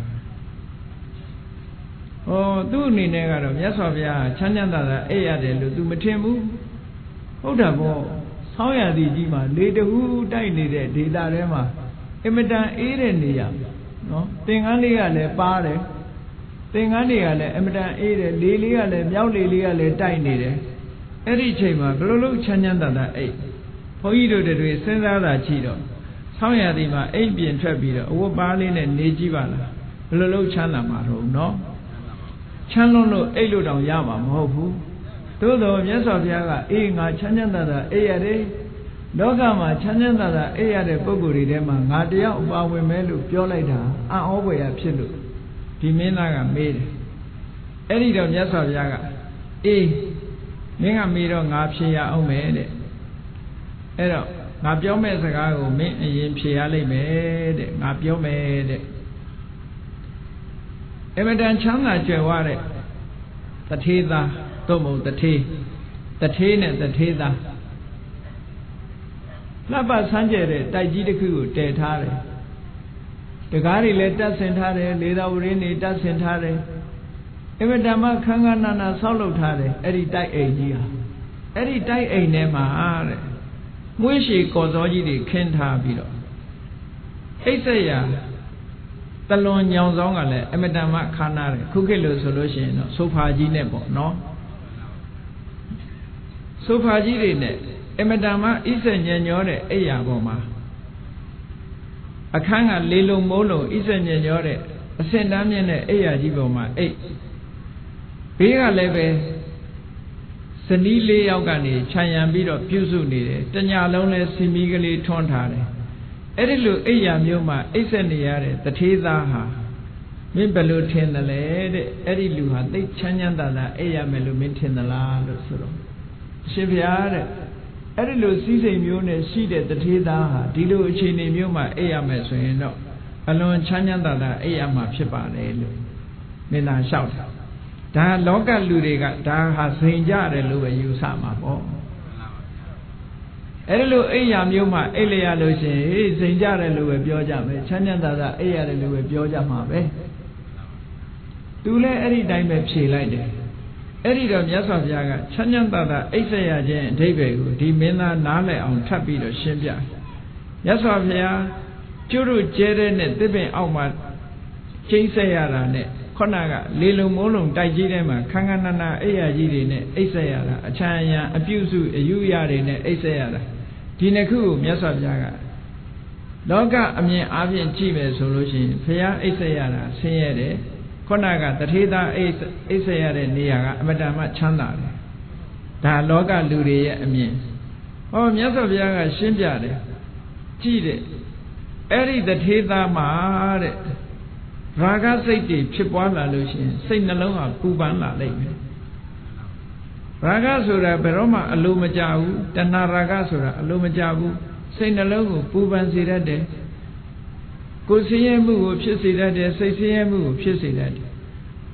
Oh, do Ninegaro, Yasovia, Chanyanda Ea de Lutumetimu. Odabo, Soya di Jima, later who died needed, Didarema, Emetan Edendia. No, Tingalia le pare, Tingalia le Emetan Ede, Lilia le Yaulilia le tiny. Every chamber, Blue Chanyanda 8. For you to do Senda Chido. Soya Dima, 8 being Trapida, over Berlin and Nijivala. Blue Chana Maru, no? Chanlo Elo down Yama, Mohu. Todo, yes of Yaga, Inga Chanyanda, Ea. Dogama Chanyanda Ea Boguri Dema, Nadia, Ubawe Melu, Pioleta, are always absolute. Diminaga made. Edidom Yasov Yaga. Minga Mido Napsia Omede. Edo, Napio Mesago, Min and Yimpiali made, Napio made. Emedan Chana Jaware. The Tida, Tomo, the tea. The tea and the Tida. Lapa Sanjay, Tajiku, Tetare. The Gari let us entare, Leda Urini does entare. Evedama Kanganana Solotare, Eri Tai Agia. Eri Tai A Nema. Mushi Kozoji Kenta Bido. Esaya Talon Yangzongale, Emedama Kanare, Kukelo solution, Sofaji Nebo, no? Sofaji net. Emadama is a Nyore, Eya Boma. A Kanga Lilo Molo is a Nyore, a Sendamian Eya Jiboma, 8. Bega Leve Senile Yogani, Chayambido, Pusu Nide, Tanya Lone Simigali Tontare. Edilu Eya Muma, Iseniare, the Tizaha. Mimbelu Tendale, Ediluha, they Chanyanda, Eya Melu Mintindala, Lusuro. Shiviare. Edilu Sise Mune, she did the Tida, Dilu Chini Muma, Eyames, you know. Alone Chanyanda, Eyama Chipa, Mina shout. Da Loga Ludiga, da has Sinja, Lua Yusama. Edilu Eyam Yuma, Elia Lucy, Sinja, Lua Bioja, Chanyanda, Eya Lua Bioja Mabe. Dule Edi Dime Chi like it. Edidom Yasov Yaga, Chanyanda, Isaya Jen, David, Dimina Nale on Tapido Shimbia. Yasov Ya, Juru Jeren, Dibin Alma, Jinsayara net, Konaga, Lilu Molum, Dajidema, Kanganana, Ea Jidine, Isayara, Achanya, Abusu, Uyarine, Isayara. Dinaku, Yasov Yaga. Loga, Amin Avian Chive solution, Pia Isayara, Sayede. Konaga, the Tida Isaya Niaga, Madama Chanda. Da Loga Luria, I mean. Oh, Miasa Viaga Shimbiade. Chide. Eri the Tida Maare. Raga Sati, Chipwala Lucian, Saint Nalonga, Kubana Lake. Raga Sura, Beroma, Alumajabu, Dana Raga Sura, Alumajabu, Saint Nalongo, Puban Sirade. Kosiemu, Pisidade, Sasiemu, Pisidade.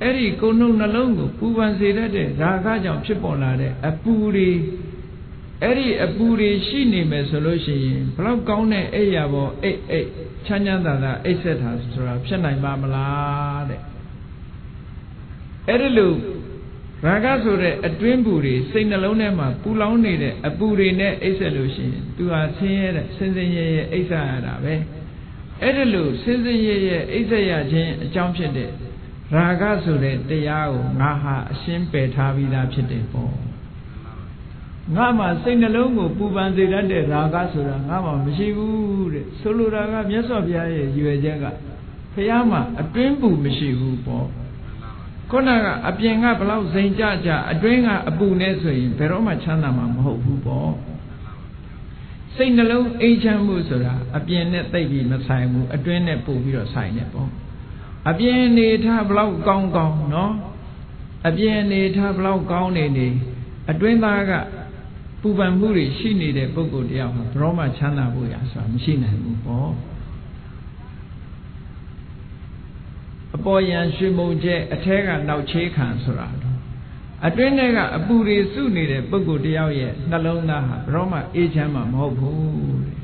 Eri Kono Nalongo, Puban Sirade, Raga Chipolade, a Puri. Eri a Puri, she name a solution. Plagone, Eyabo, 8, Chanyanda, Esetas, Chanai Mamalade. Erilu, Ragasure, a twin Puri, Saint Alonema, Pulone, a Puri net a solution. To our senior, sending ye Esarabe. Edilu, Sindhi Isaya Jin, Junction de Raga Sure, de Yao, Naha, Shimpe Tavida Chitipo. Nama, Saint Alongo, Puban de Raga Sura, Nama, Mishigu, Soluraga, Yasovia, Uejaga. Payama, a twin boo Mishigu, ခုနကအပြင်ကဘလောက်စိန်ကြကြအတွင်းကအပူနဲ့ဆိုရင်ဘယ်တော့မှချမ်းသာမှာမဟုတ်ဘူးပေါ့စိတ်နှလုံးအေးချမ်းမှုဆိုတာအပြင်နဲ့သိပ်ပြီးမဆိုင်ဘူးအတွင်းနဲ့ပို့ပြီးတော့ဆိုင်နေပေါ့အပြင်နေထားဘလောက်ကောင်းကောင်းနော်အပြင်နေထားဘလောက်ကောင်းနေအတွင်းသားကပူပန်မှုတွေရှိနေတဲ့ပုဂ္ဂိုလ်တယောက်ဟာဘယ်တော့မှချမ်းသာဖို့ရဆိုတာမရှိနိုင်ဘူးပေါ့အပေါ်ယံရွှေမုံကျဲအထဲကနောက်ချေးခံဆိုတာအတွင်းထဲကအပူတွေစုနေတဲ့ပုဂ္ဂိုလ်တယောက်ရဲ့နှလုံးသားဟာဘယ်တော့မှအေးချမ်းမှာမဟုတ်ဘူးတဲ့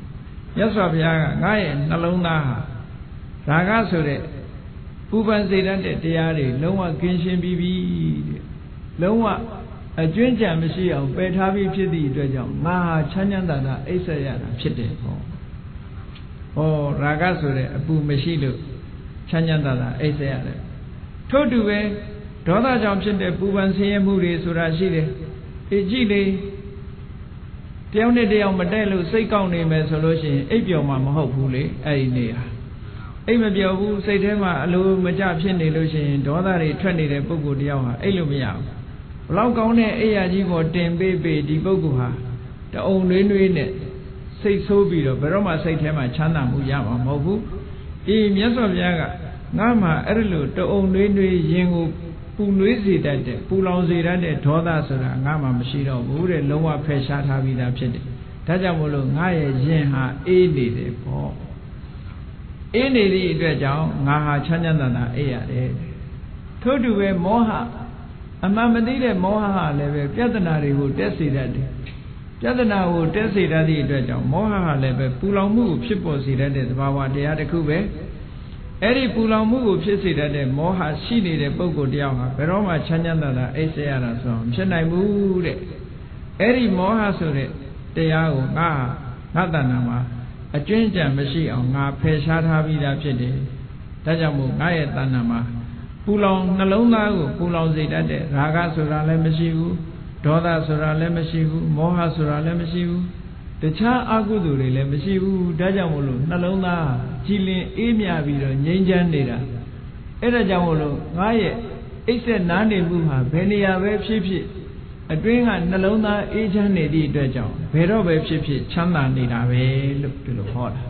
မြတ်စွာဘုရားကငါရဲ့နှလုံးသားဟာရာဂဆိုတဲ့ပူပန်စေတတ်တဲ့တရားတွေလုံးဝကင်းရှင်းပြီးပြီတဲ့လုံးဝအကျွင်းကြံမရှိအောင်ပယ်ထားပြီးဖြစ်သည့်အတွက်ကြောင့်ငါဟာချမ်းချမ်းသာသာအိပ်ဆက်ရတာဖြစ်တယ်ပေါ့ဟောရာဂဆိုတဲ့အပူမရှိလို့ချမ်းချမ်းသာသာအိပ်ဆက်ရတယ်ထို့တူပဲဒေါသကြောင့်ဖြစ်တဲ့ပူပန်ဆင်းရဲမှုတွေဆိုတာရှိတယ်အေးကြည့်လေတယောက်နဲ့တယောက်မတည့်လို့စိတ်ကောက်နေမယ်ဆိုလို့ရှိရင်အိပ်ပျော်မှာမဟုတ်ဘူးလေအဲ့ဒီနေဟာအိပ်မပျော်ဘူးစိတ်ထဲမှာအလိုမကျဖြစ်နေလို့ရှိရင်ဒေါသတွေထွက်နေတဲ့ပုဂ္ဂိုလ်တယောက်ဟာအိပ်လို့မရဘူးဘလောက်ကောင်းတဲ့အိယာကြီးပေါ်တင်ပေးဒီပုဂ္ဂိုလ်ဟာတအုံနှွေးနှွေးနဲ့စိတ်ဆိုးပြီးတော့ဘယ်တော့မှစိတ်ထဲမှာချမ်းသာမှုရမှာမဟုတ်ဘူးအေးမြတ်စွာဘုရားကငါမှအဲ့လိုတအုံနှွေးနှွေးရင်ကိုပူနွေးစေတတ်တဲ့ပူလောင်စေတတ်တဲ့ဒေါသဆိုတာငါမှမရှိတော့ဘူးတဲ့လုံးဝဖယ်ရှားထားပြီးသားဖြစ်တယ်ဒါကြောင့်မို့လို့ငါရဲ့ရင်ဟာအေးနေတယ်ပေါ့အေးနေသည့်အတွက်ကြောင့်ငါဟာချမ်းချမ်းသာသာအေးရတယ်ထို့တူပဲမောဟအမှန်မသိတဲ့မောဟဟာလည်းပဲပြဿနာတွေကိုတက်စေတတ်တယ်ပြဿနာကိုတက်စေတတ်သည့်အတွက်ကြောင့်မောဟဟာလည်းပဲပူလောင်မှုကိုဖြစ်ပေါ်စေတတ်တဲ့သဘာဝတရားတစ်ခုပဲအဲ့ဒီပူလောင်မှုကိုဖြစ်စေတတ်တဲ့မောဟရှိနေတဲ့ပုဂ္ဂိုလ်တယောက်ဟာဘယ်တော့မှချမ်းချမ်းသာသာအိပ်ဆက်ရတာဆိုတော့မဖြစ်နိုင်ဘူးတဲ့အဲ့ဒီမောဟဆိုတဲ့တရားကိုငါတဏ္ဍာမှာအကျွင်းကြံမရှိအောင်ငါဖယ်ရှားထားပြီးသားဖြစ်တယ်ဒါကြောင့်မို့ငါရဲ့တဏ္ဍာမှာပူလောင်နှလုံးသားကိုပူလောင်စေတတ်တဲ့ရာဂဆိုတာလည်းမရှိဘူးဒေါသဆိုတာလည်းမရှိဘူးမောဟဆိုတာလည်းမရှိဘူးတခြားအကုသိုလ်တွေလည်းမရှိဘူးဒါကြောင့်မို့လို့နှလုံးသားကြည်လင်အေးမြပြီးတော့ငြိမ်းချမ်းနေတာအဲ့ဒါကြောင့်မို့လို့ငါရဲ့အိပ်ဆက်နားနေမှုဟာဘယ်နေရာပဲဖြစ်ဖြစ်အတွင်းကနှလုံးသားအေးချမ်းနေသည့်အတွက်ကြောင့်ဘယ်တော့ပဲဖြစ်ဖြစ်ချမ်းသာနေတာပဲလို့ဒီလိုဟောတာ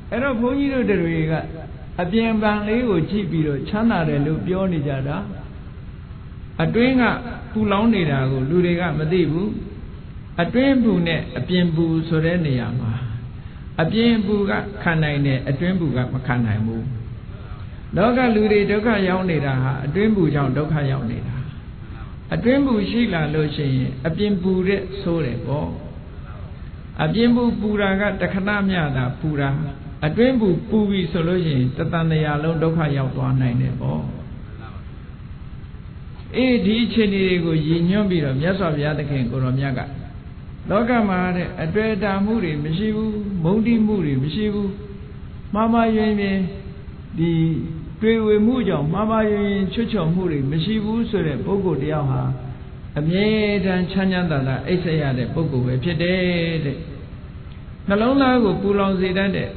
အဲ့တော့ဘုန်းကြီးတို့တွေကအပြင်ပံလေးကိုကြည့်ပြီးတော့ချမ်းသာတယ်လို့ပြောနေကြတာအတွင်းကပူလောင်နေတာကိုလူတွေကမသိဘူးအတွင်းပူနဲ့အပြင်ပူဆိုတဲ့နေရာမှာအပြင်ပူကခံနိုင်တယ်အတွင်းပူကမခံနိုင်ဘူးလောကလူတွေဒုက္ခရောက်နေတာဟာအတွင်းပူကြောင့်ဒုက္ခရောက်နေတာအတွင်းပူရှိလာလို့ရှိရင်အပြင်ပူတဲ့ဆိုးတယ်ပေါ့အပြင်ပူတာကတခဏမျှတာပူတာအတွင်းပူပြီဆိုလို့ရှိရင်တသံတရားလုံးဒုက္ခရောက်သွားနိုင်တယ်ပေါ့အေးဒီအခြေအနေတွေကိုရည်ညွှန်းပြီးတော့မြတ်စွာဘုရားသခင်ကိုရောမြတ်ကလောကမှာတဲ့အတွေ့အတာမှုတွေမရှိဘူးမုန်းတိမှုတွေမရှိဘူးမှားမှားယွင်းယွင်းဒီတွေ့ဝေမှုကြောင့်မှားမှားယွင်းယွင်းချွတ်ချော်မှုတွေမရှိဘူးဆိုတဲ့ပုဂ္ဂိုလ်တယောက်ဟာအမြဲတမ်းချမ်းချမ်းသာသာအိပ်ဆက်ရတဲ့ပုဂ္ဂိုလ်ပဲဖြစ်တယ်တဲ့နှလုံးသားကိုပူလောင်စေတတ်တဲ့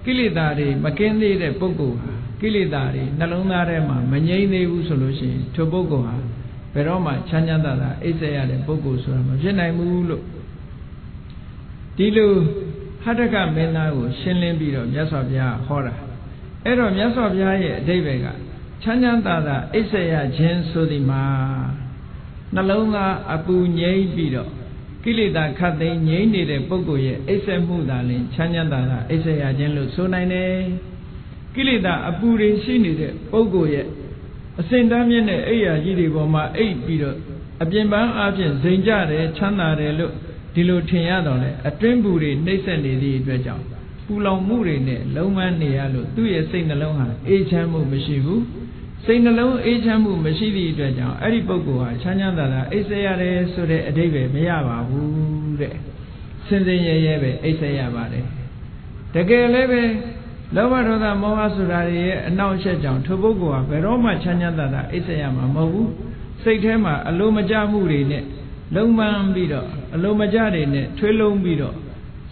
ကိလေသာတွေမကင်းသေးတဲ့ပုဂ္ဂိုလ်ဟာကိလေသာတွေနှလုံးသားထဲမှာမငြိမ့်သေးဘူးဆိုလို့ရှိရင်ထိုပုဂ္ဂိုလ်ဟာဘယ်တော့မှချမ်းချမ်းသာသာအိပ်ဆက်ရတဲ့ပုဂ္ဂိုလ်ဆိုတာမဖြစ်နိုင်ဘူးလို့ဒီလိုဟတ္တကမင်းသားကိုရှင်းလင်းပြီးတော့မြတ်စွာဘုရားဟောတာအဲ့တော့မြတ်စွာဘုရားရဲ့အဓိပ္ပာယ်ကချမ်းချမ်းသာသာအိပ်ဆက်ရခြင်းဆိုသည်မှာနှလုံးသားအပူငြိမ့်ပြီးတော့ကိလေသာခတ်သိမ်းငြိမ့်နေတဲ့ပုဂ္ဂိုလ်ရဲ့အိပ်ဆက်မှုသာလင်ချမ်းချမ်းသာသာအိပ်ဆက်ရခြင်းလို့ဆိုနိုင်တယ်ကိလေသာအပူတွေရှိနေတဲ့ပုဂ္ဂိုလ်ရဲ့အစဉ်တမ်းမြင့်တဲ့အိယာကြီးတွေပေါ်မှာအိပ်ပြီးတော့အပြင်ပန်းအပြင်ဇိမ်ကြတယ်ချမ်းသာတယ်လို့ဒီလိုထင်ရတော့လေအတွင်းပူတွေနှိမ့်ဆက်နေသည့်အတွက်ကြောင့်ပူလောင်မှုတွေနဲ့လုံးဝနေရလို့သူ့ရဲ့စိတ်နှလုံးဟာအေးချမ်းမှုမရှိဘူးစိတ်နှလုံးအေးချမ်းမှုမရှိသည့်အတွက်ကြောင့်အဲ့ဒီပုဂ္ဂိုလ်ဟာချမ်းချမ်းသာသာအိပ်ဆက်ရတယ်ဆိုတဲ့အဓိပ္ပာယ်မရပါဘူးတဲ့စင်စင်ရဲရဲပဲအိပ်ဆက်ရပါတယ်တကယ်လည်းပဲလောဘဒေါသမောဟဆိုတာတွေရဲ့အနောက်အရှက်ကြောင့်ထိုပုဂ္ဂိုလ်ဟာဘယ်တော့မှချမ်းချမ်းသာသာအိပ်ဆက်ရမှာမဟုတ်ဘူးစိတ်ထဲမှာအလိုမကျမှုတွေနဲ့လုံးပန်းပြီးတော့အလိုမကျတွေနဲ့ထွေးလုံးပြီးတော့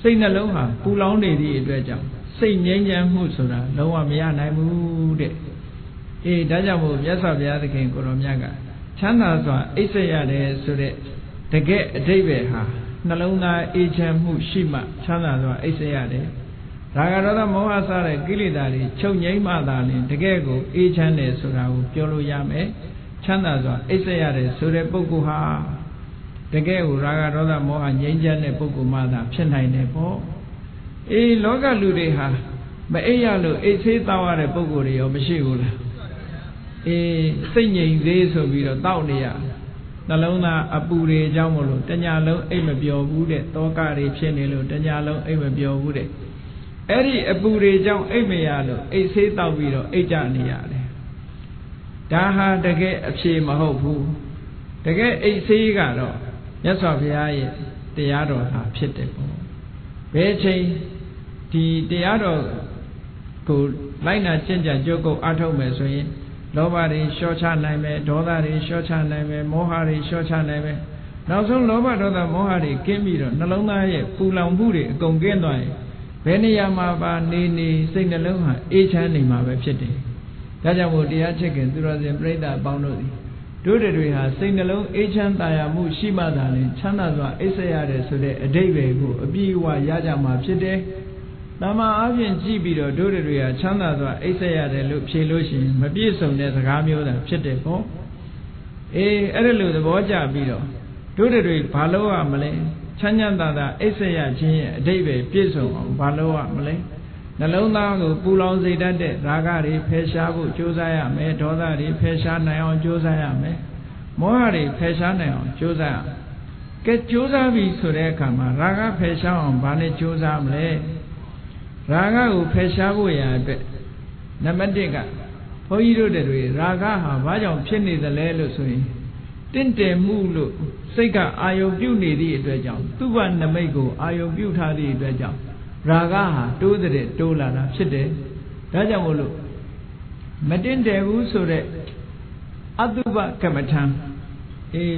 စိတ်နှလုံးဟာပူလောင်နေသည့်အတွက်ကြောင့်စိတ်ငြိမ်းချမ်းမှုဆိုတာလုံးဝမရနိုင်ဘူးတဲ့ဒ ဒါကြောင့်မို့မြတ်စွာဘုရားသခင်ကိုရောမြတ်ကချမ်းသာစွာအိပ်စက်ရတယ်ဆိုတဲ့တကယ်အဓိပ္ပာယ်ဟာနှလုံးသားအေးချမ်းမှုရှိမှချမ်းသာစွာအိပ်စက်ရတယ်ရာဂဒေါသမောဟစတဲ့ကိလေသာတွေချုပ်ငြိမ်းမှသာလျှင်တကယ်ကိုအေးချမ်းတယ်ဆိုတာကိုပြောလို့ရမယ်ချမ်းသာစွာအိပ်စက်ရတယ်ဆိုတဲ့ပုဂ္ဂိုလ်ဟာတကယ်ကိုရာဂဒေါသမောဟငြိမ်းချမ်းတဲ့ပုဂ္ဂိုလ်မှသာဖြစ်နိုင်တယ်ပေါ့လောကလူတွေဟာမအိပ်ရလို့အိပ်ဆေးတောက်ရတဲ့ပုဂ္ဂိုလ်တွေရောမရှိဘူးလားစိတ်ငြိမ်သေးဆိုပြီးတော့တောက်နေရနှလုံးသားအပူတွေအကြောင်းမလို့တညာလုံးအိပ်မပျော်ဘူးတဲ့တောကတွေဖြစ်နေလို့တညာလုံးအိပ်မပျော်ဘူးတဲ့အဲ့ဒီအပူတွေကြောင့်အိပ်မရလို့အိပ်ဆေးတောက်ပြီးတော့အိပ်ကြနေရတယ်ဒါဟာတကယ်အဖြေမဟုတ်ဘူးတကယ်အိပ်ဆေးကတော့မြတ်စွာဘုရားရဲ့တရားတော်ဟာဖြစ်တယ်ပေါ့ဘယ်ချိန်ဒီတရားတော်ကိုလိုက်နာကျင့်ကြံကြိုးကုပ်အားထုတ်မယ်ဆိုရင်လောဘတွေလျှော့ချနိုင်မယ်ဒေါသတွေလျှော့ချနိုင်မယ်မောဟတွေလျှော့ချနိုင်မယ်နောက်ဆုံးလောဘဒေါသမောဟတွေကင်းပြီးတော့နှလုံးသားရဲ့ပူလောင်မှုတွေအကုန်ကင်းသွားရင်ဘယ်နေရာမှာပါနေစိတ်နှလုံးဟာအေးချမ်းနေမှာပဲဖြစ်တယ်ဒါကြောင့်မို့တရားချစ်ခင်သူတော်စင်ပြိဿအပေါင်းတို့သည်တို့တွေဟာစိတ်နှလုံးအေးချမ်းသာယာမှုရှိမှသာလျှင်ချမ်းသာစွာအိပ်စက်ရတယ်ဆိုတဲ့အဓိပ္ပာယ်ကိုအပြည့်အဝရကြမှာဖြစ်တယ်တမန်အားဖြင့်ကြည့်ပြီးတော့တို့တွေဟာချမ်းသာစွာအိပ်စက်ရတယ်လို့ဖြေလို့ရှိရင်မပြည့်စုံတဲ့စကားမျိုးသာဖြစ်တယ်ပေါ့အဲ့ဒါလိုသဘောကျပြီးတော့တို့တွေဘာလို့ရမလဲချမ်းချမ်းသာသာအိပ်စက်ရခြင်းရဲ့အဓိပ္ပာယ်ပြည့်စုံအောင်ဘာလို့ရမလဲနှလုံးသားကိုပူလောင်စေတတ်တဲ့ရာဂတွေဖယ်ရှားဖို့ကြိုးစားရမယ်ဒေါသတွေဖယ်ရှားနိုင်အောင်ကြိုးစားရမယ်မောဟတွေဖယ်ရှားနိုင်အောင်ကြိုးစားရကဲကြိုးစားပြီဆိုတဲ့အခါမှာရာဂဖယ်ရှားအောင်ဘာနဲ့ကြိုးစားမလဲရာဂကိုဖယ်ရှားဖို့ရအတွက်နံပါတ်1ကဘုန်းကြီးတို့တွေရာဂဟာဘာကြောင့်ဖြစ်နေသလဲလို့ဆိုရင်တင့်တယ်မှုလို့စိတ်ကအာယုံပြုတ်နေသည့်အတွက်ကြောင့်သူ့ဘနမိတ်ကိုအာယုံပြုတ်ထားသည့်အတွက်ကြောင့်ရာဂဟာတိုးတဲ့တိုးလာတာဖြစ်တယ်ဒါကြောင့်မို့လို့မတင့်တယ်ဘူးဆိုတဲ့အတုပကမ္မထံ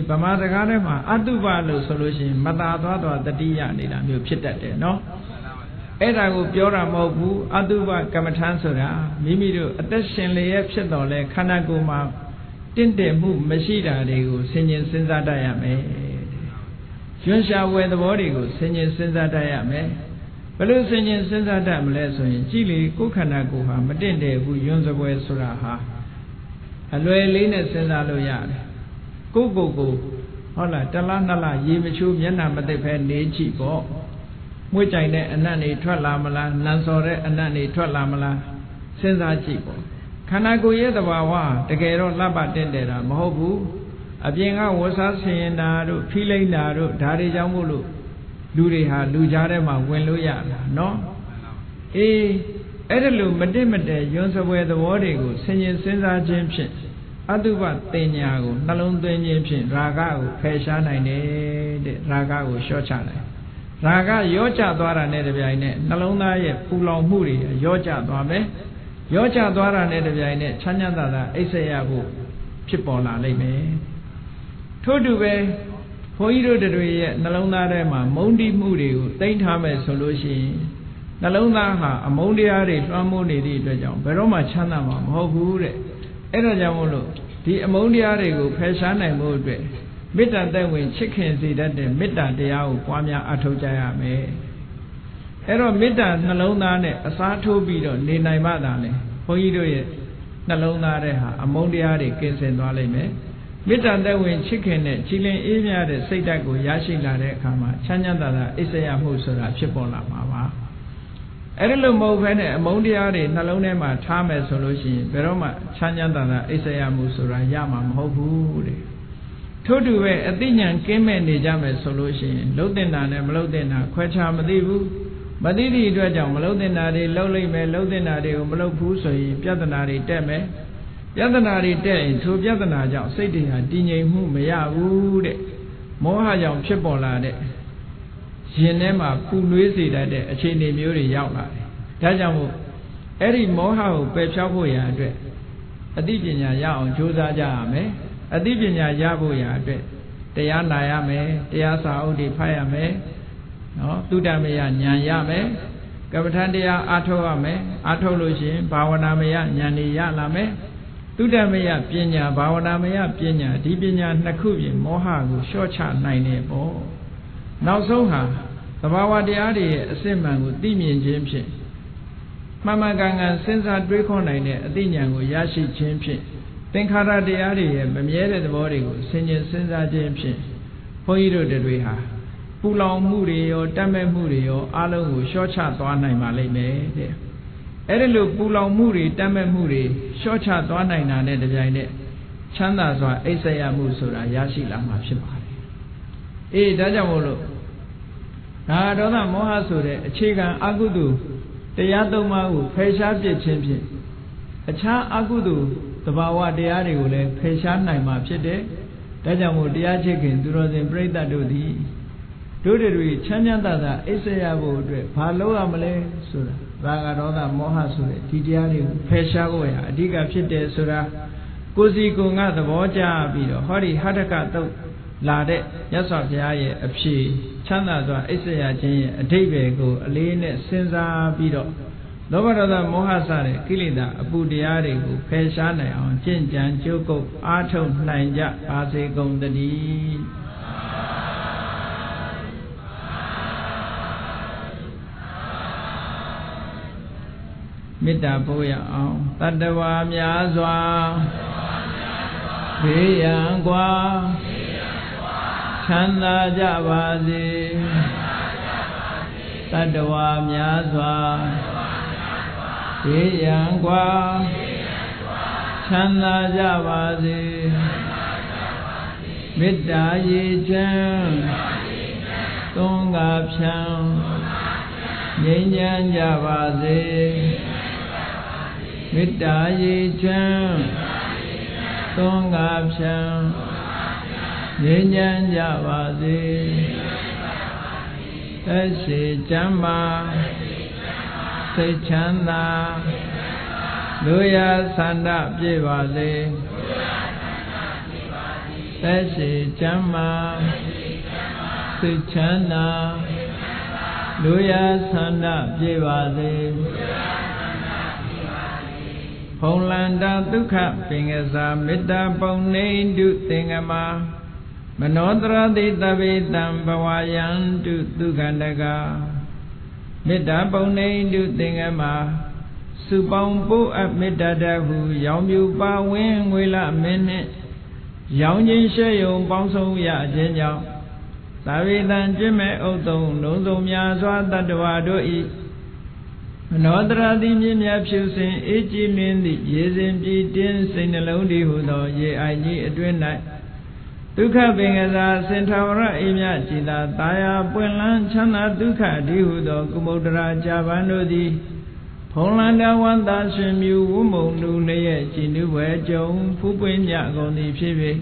ဗမာစကားထဲမှာအတုပလို့ဆိုလို့ရှိရင်မသာသွားတတိယနေတာမျိုးဖြစ်တတ်တယ်နော်အဲ့ဒါကိုပြောတာမဟုတ်ဘူးအတုပကမ္မထံဆိုတာမိမိတို့အသက်ရှင်လျက်ဖြစ်တော်လဲခန္ဓာကိုယ်မှာတင့်တယ်မှုမရှိတာတွေကိုဆင်ញင်စဉ်းစားတတ်ရမယ်ရွှင်ရှားဝယ်သဘောတွေကိုဆင်ញင်စဉ်းစားတတ်ရမယ်ဘယ်လိုဆင်ញင်စဉ်းစားတတ်မလဲဆိုရင်ကြည်လေကိုယ်ခန္ဓာကိုယ်ဟာမတင့်တယ်ဘူးယွန်းစပွဲဆိုတာဟာအလွယ်လေးနဲ့စဉ်းစားလို့ရတယ်ကိုယ်ဟုတ်လားတလားနှစ်လားရေမချိုးမျက်နှာမသိဖဲနေကြည့်ပေါ့မွေးကြိုင်တဲ့အနတ်တွေထွက်လာမလားနံစော်တဲ့အနတ်တွေထွက်လာမလားစဉ်းစားကြည့်ပေါ့ခန္ဓာကိုယ်ရဲ့သဘာဝတကယ်တော့လှပတင့်တယ်တာမဟုတ်ဘူးအပြင်ကဝဆားဆင်တာတို့ဖိလိမ့်တာတို့ဒါတွေကြောင့်မို့လို့လူတွေဟာလူကြားထဲမှာဝင်လို့ရတာနော်အဲ့ဒါလို့မတင့်မတဲယွန်းစပွဲသဘောတွေကိုဆင်ញင်စဉ်းစားခြင်းဖြင့်အတုပတင်ညာကိုနှလုံးသွင်းခြင်းဖြင့်ရာဂကိုဖယ်ရှားနိုင်တယ်တဲ့ရာဂကိုလျှော့ချနိုင်ရာဂရောကျသွားတာနဲ့တပြိုင်နက်နှလုံးသားရဲ့ပူလောင်မှုတွေရောကျသွားမယ်ရောကျသွားတာနဲ့တပြိုင်နက်ချမ်းသာသာအိပ်စက်ရဖို့ဖြစ်ပေါ်လာလိမ့်မယ်ထို့တူပဲဘုန်းကြီးတို့တွေရဲ့နှလုံးသားထဲမှာမုန်းတိမှုတွေကိုတိမ့်ထားမယ်ဆိုလို့ရှိရင်နှလုံးသားဟာအမုန်းတရားတွေလွှမ်းမိုးနေသည့်အတွက်ကြောင့်ဘယ်တော့မှချမ်းသာမှာမဟုတ်ဘူးတဲ့အဲ့ဒါကြောင့်မို့လို့ဒီအမုန်းတရားတွေကိုဖယ်ရှားနိုင်ဖို့အတွက်မေတ္တာသက်ဝင်ချစ်ခင်စေတတ်တဲ့မေတ္တာတရားကိုပွားများအထောက်ကြရမယ်အဲ့တော့မေတ္တာနှလုံးသားနဲ့အစားထိုးပြီးတော့နေနိုင်မှသာလေဘုန်းကြီးတို့ရဲ့နှလုံးသားထဲဟာအမုန်းတရားတွေကင်းစင်သွားလိမ့်မယ်မေတ္တာသက်ဝင်ချစ်ခင်တဲ့ကြည်လင်အေးမြတဲ့စိတ်ဓာတ်ကိုရရှိလာတဲ့အခါမှာချမ်းသာသာအိပ်စက်ရမှုဆိုတာဖြစ်ပေါ်လာမှာပါအဲ့ဒီလိုမဟုတ်ဘဲနဲ့အမုန်းတရားတွေနှလုံးထဲမှာထားမယ်ဆိုလို့ရှိရင်ဘယ်တော့မှချမ်းသာသာအိပ်စက်ရမှုဆိုတာရမှာမဟုတ်ဘူးတဲ့ထို့တူပဲအသိဉာဏ်ကင်းမဲ့နေကြမယ်ဆိုလို့ရှိရင်လှုပ်တင်တာနဲ့မလှုပ်တင်တာခွဲခြားမသိဘူးမသိသည့်အတွက်ကြောင့်မလှုပ်တင်တာတွေလှုပ်လိုက်မယ်လှုပ်တင်တာတွေကိုမလှုပ်ဘူးဆိုရင်ပြဿနာတွေတက်မယ်ပြဿနာတွေတက်ရင်ထိုပြဿနာကြောင့်စိတ်တွေဟာတည်ငြိမ်မှုမရဘူးတဲ့မောဟကြောင့်ဖြစ်ပေါ်လာတဲ့ရင်ထဲမှာပူနွေးစေတတ်တဲ့အခြေအနေမျိုးတွေရောက်လာတယ်ဒါကြောင့်မို့အဲ့ဒီမောဟကိုပယ်ဖြောက်ဖို့ရာအတွက်အသိပညာရအောင်ကြိုးစားကြရမယ်အသိပညာရဖို့ရာအတွက်တရားနာရမယ်တရားစာအုပ်တွေဖတ်ရမယ်နော်သုတ္တမယဉာဏ်ရမယ်ကမ္မထတရားအားထုတ်ရမယ်အားထုတ်လို့ရှိရင်ဘာဝနာမယဉာဏ်တွေရလာမယ် တုဒ္ဓမယပညာဘာဝနာမယပညာဒီပညာနှစ်ခုဖြင့်မောဟကိုလျှော့ချနိုင်တယ်ပေါ့နောက်ဆုံးဟာသဘာဝတရားတွေရဲ့အစစ်မှန်ကိုသိမြင်ခြင်းဖြင့်မှန်မှန်ကန်ကန်စဉ်းစားတွေးခေါ်နိုင်တဲ့အသိဉာဏ်ကိုရရှိခြင်းဖြင့်သင်္ခါရတရားတွေရဲ့မမြဲတဲ့သဘောတွေကိုဆင်ခြင်စဉ်းစားခြင်းဖြင့်ဘုန်းကြီးတို့တွေဟာပူလောင်မှုတွေရောတတ်မဲ့မှုတွေရောအလုံးကိုလျှော့ချသွားနိုင်ပါလိမ့်မယ်တဲ့အဲ့ဒီလိုပူလောင်မှုတွေတတ်မဲ့မှုတွေလျှော့ချသွားနိုင်တာနဲ့တပြိုင်နက်ချမ်းသာစွာအိပ်စက်ရမှုဆိုတာရရှိလာမှာဖြစ်ပါတယ်အေးဒါကြောင့်မို့လို့ဒါဒေါသမောဟဆိုတဲ့အခြေခံအကုသိုလ်တရားသုံးပါးကိုဖယ်ရှားပြစ်ခြင်းဖြင့်အခြားအကုသိုလ်သဘာဝတရားတွေကိုလည်းဖယ်ရှားနိုင်မှာဖြစ်တယ်ဒါကြောင့်မို့တရားချစ်ခင်သူတော်စင်ပြိဿတ်တို့သည်တို့တွေချမ်းချမ်းသာသာအိပ်စက်ရဖို့အတွက်ဘာလုပ်ရမလဲဆိုတာရာဂဒေါသမောဟဆိုတဲ့ဒီတရားတွေကိုဖယ်ရှားဖို့ရအဓိကဖြစ်တယ်ဆိုတာကိုယ်စီကိုယ်ငါသဘောကျပြီးတော့ဟောဒီဟတ္တကတုတ်လာတဲ့မြတ်စွာဘုရားရဲ့အဖြေချမ်းသာစွာအိပ်စက်ရခြင်းရဲ့အဓိပ္ပာယ်ကိုအလေးနဲ့စဉ်းစားပြီးတော့လောဘဒေါသမောဟစတဲ့ကိလေသာအပူတရားတွေကိုဖယ်ရှားနိုင်အောင်ကျင့်ကြံကြိုးကုပ်အားထုတ်နိုင်ကြပါစေကုန်သတည်းမေတ္တာပို့ရအောင်တတ္တဝါများစွာဘေးရန်กว่าချမ်းသာကြပါစေတတ္တဝါများစွာဘေးရန်กว่าချမ်းသာကြပါစေမေတ္တာရေချမ်းသွန်ကားဖြံငြိမ်းချမ်းကြပါစေမေတ္တာရေချမ်းသွန်ကားဖြံငြိမ်းချမ်းကြပါစေသက်ရှိချမ်းသာစိတ်ချမ်းသာလူရဆန္ဒပြည့်ပါစေသက်ရှိချမ်းသာစိတ်ချမ်းသာလူရဆန္ဒပြည့်ပါစေဖုံလန္တာဒုက္ခပင်ကစားမေတ္တာပုံနေတုသင်္ကမာမနောတရတိတဗေတံဘဝယံတုဒုက္ခန္တကမေတ္တာပုံနေတုသင်္ကမာစုပေါင်းပို့အပ်မေတ္တာတဟုရောင်မြူပါဝင်းငွေလမင်းနှင့်ရောင်ချင်းရှဲယုံပေါင်းဆုံးရခြင်းကြောင့်သဗေတံကျင့်မဲ့ဥဒ္ဒုံလုံးစုံများစွာတတ္တဝါတို့ဤမနောတရတိမြင့်မြတ်ဖြူစင်အေးကြည်လင်းသည့်ရေစဉ်ပြည်တင်းစိတ်နှလုံးတည်ဟုသောရေအိုင်ကြီးအတွင်း၌ဒုက္ခပင်ကစားစင်ထာဝရအိမ်မြကြည်သာတာယာပွင့်လန်းချမ်းသာဒုက္ခတည်ဟုသောကုမုဒ္ဒရာဇာပန်တို့သည်ဖုံလန္တဝန္တာရှင်မြူဝုမုံလူလျက်ကြည်နုဘွယ်ကြုံဖူးပွင့်မြကုန်သည်ဖြစ်၍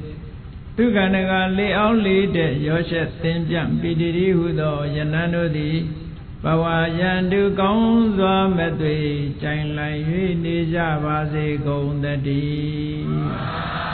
ဒုက္ခနကလေအောင်လေးတဲ့ရောရှက်သင်ပြန့်ပိတိတိဟုသောယနန်းတို့သည်ဘဝယံတုကောင်းစွာမသွေကြိုင်လိုက်၍နေကြပါစေကုန်သတည်း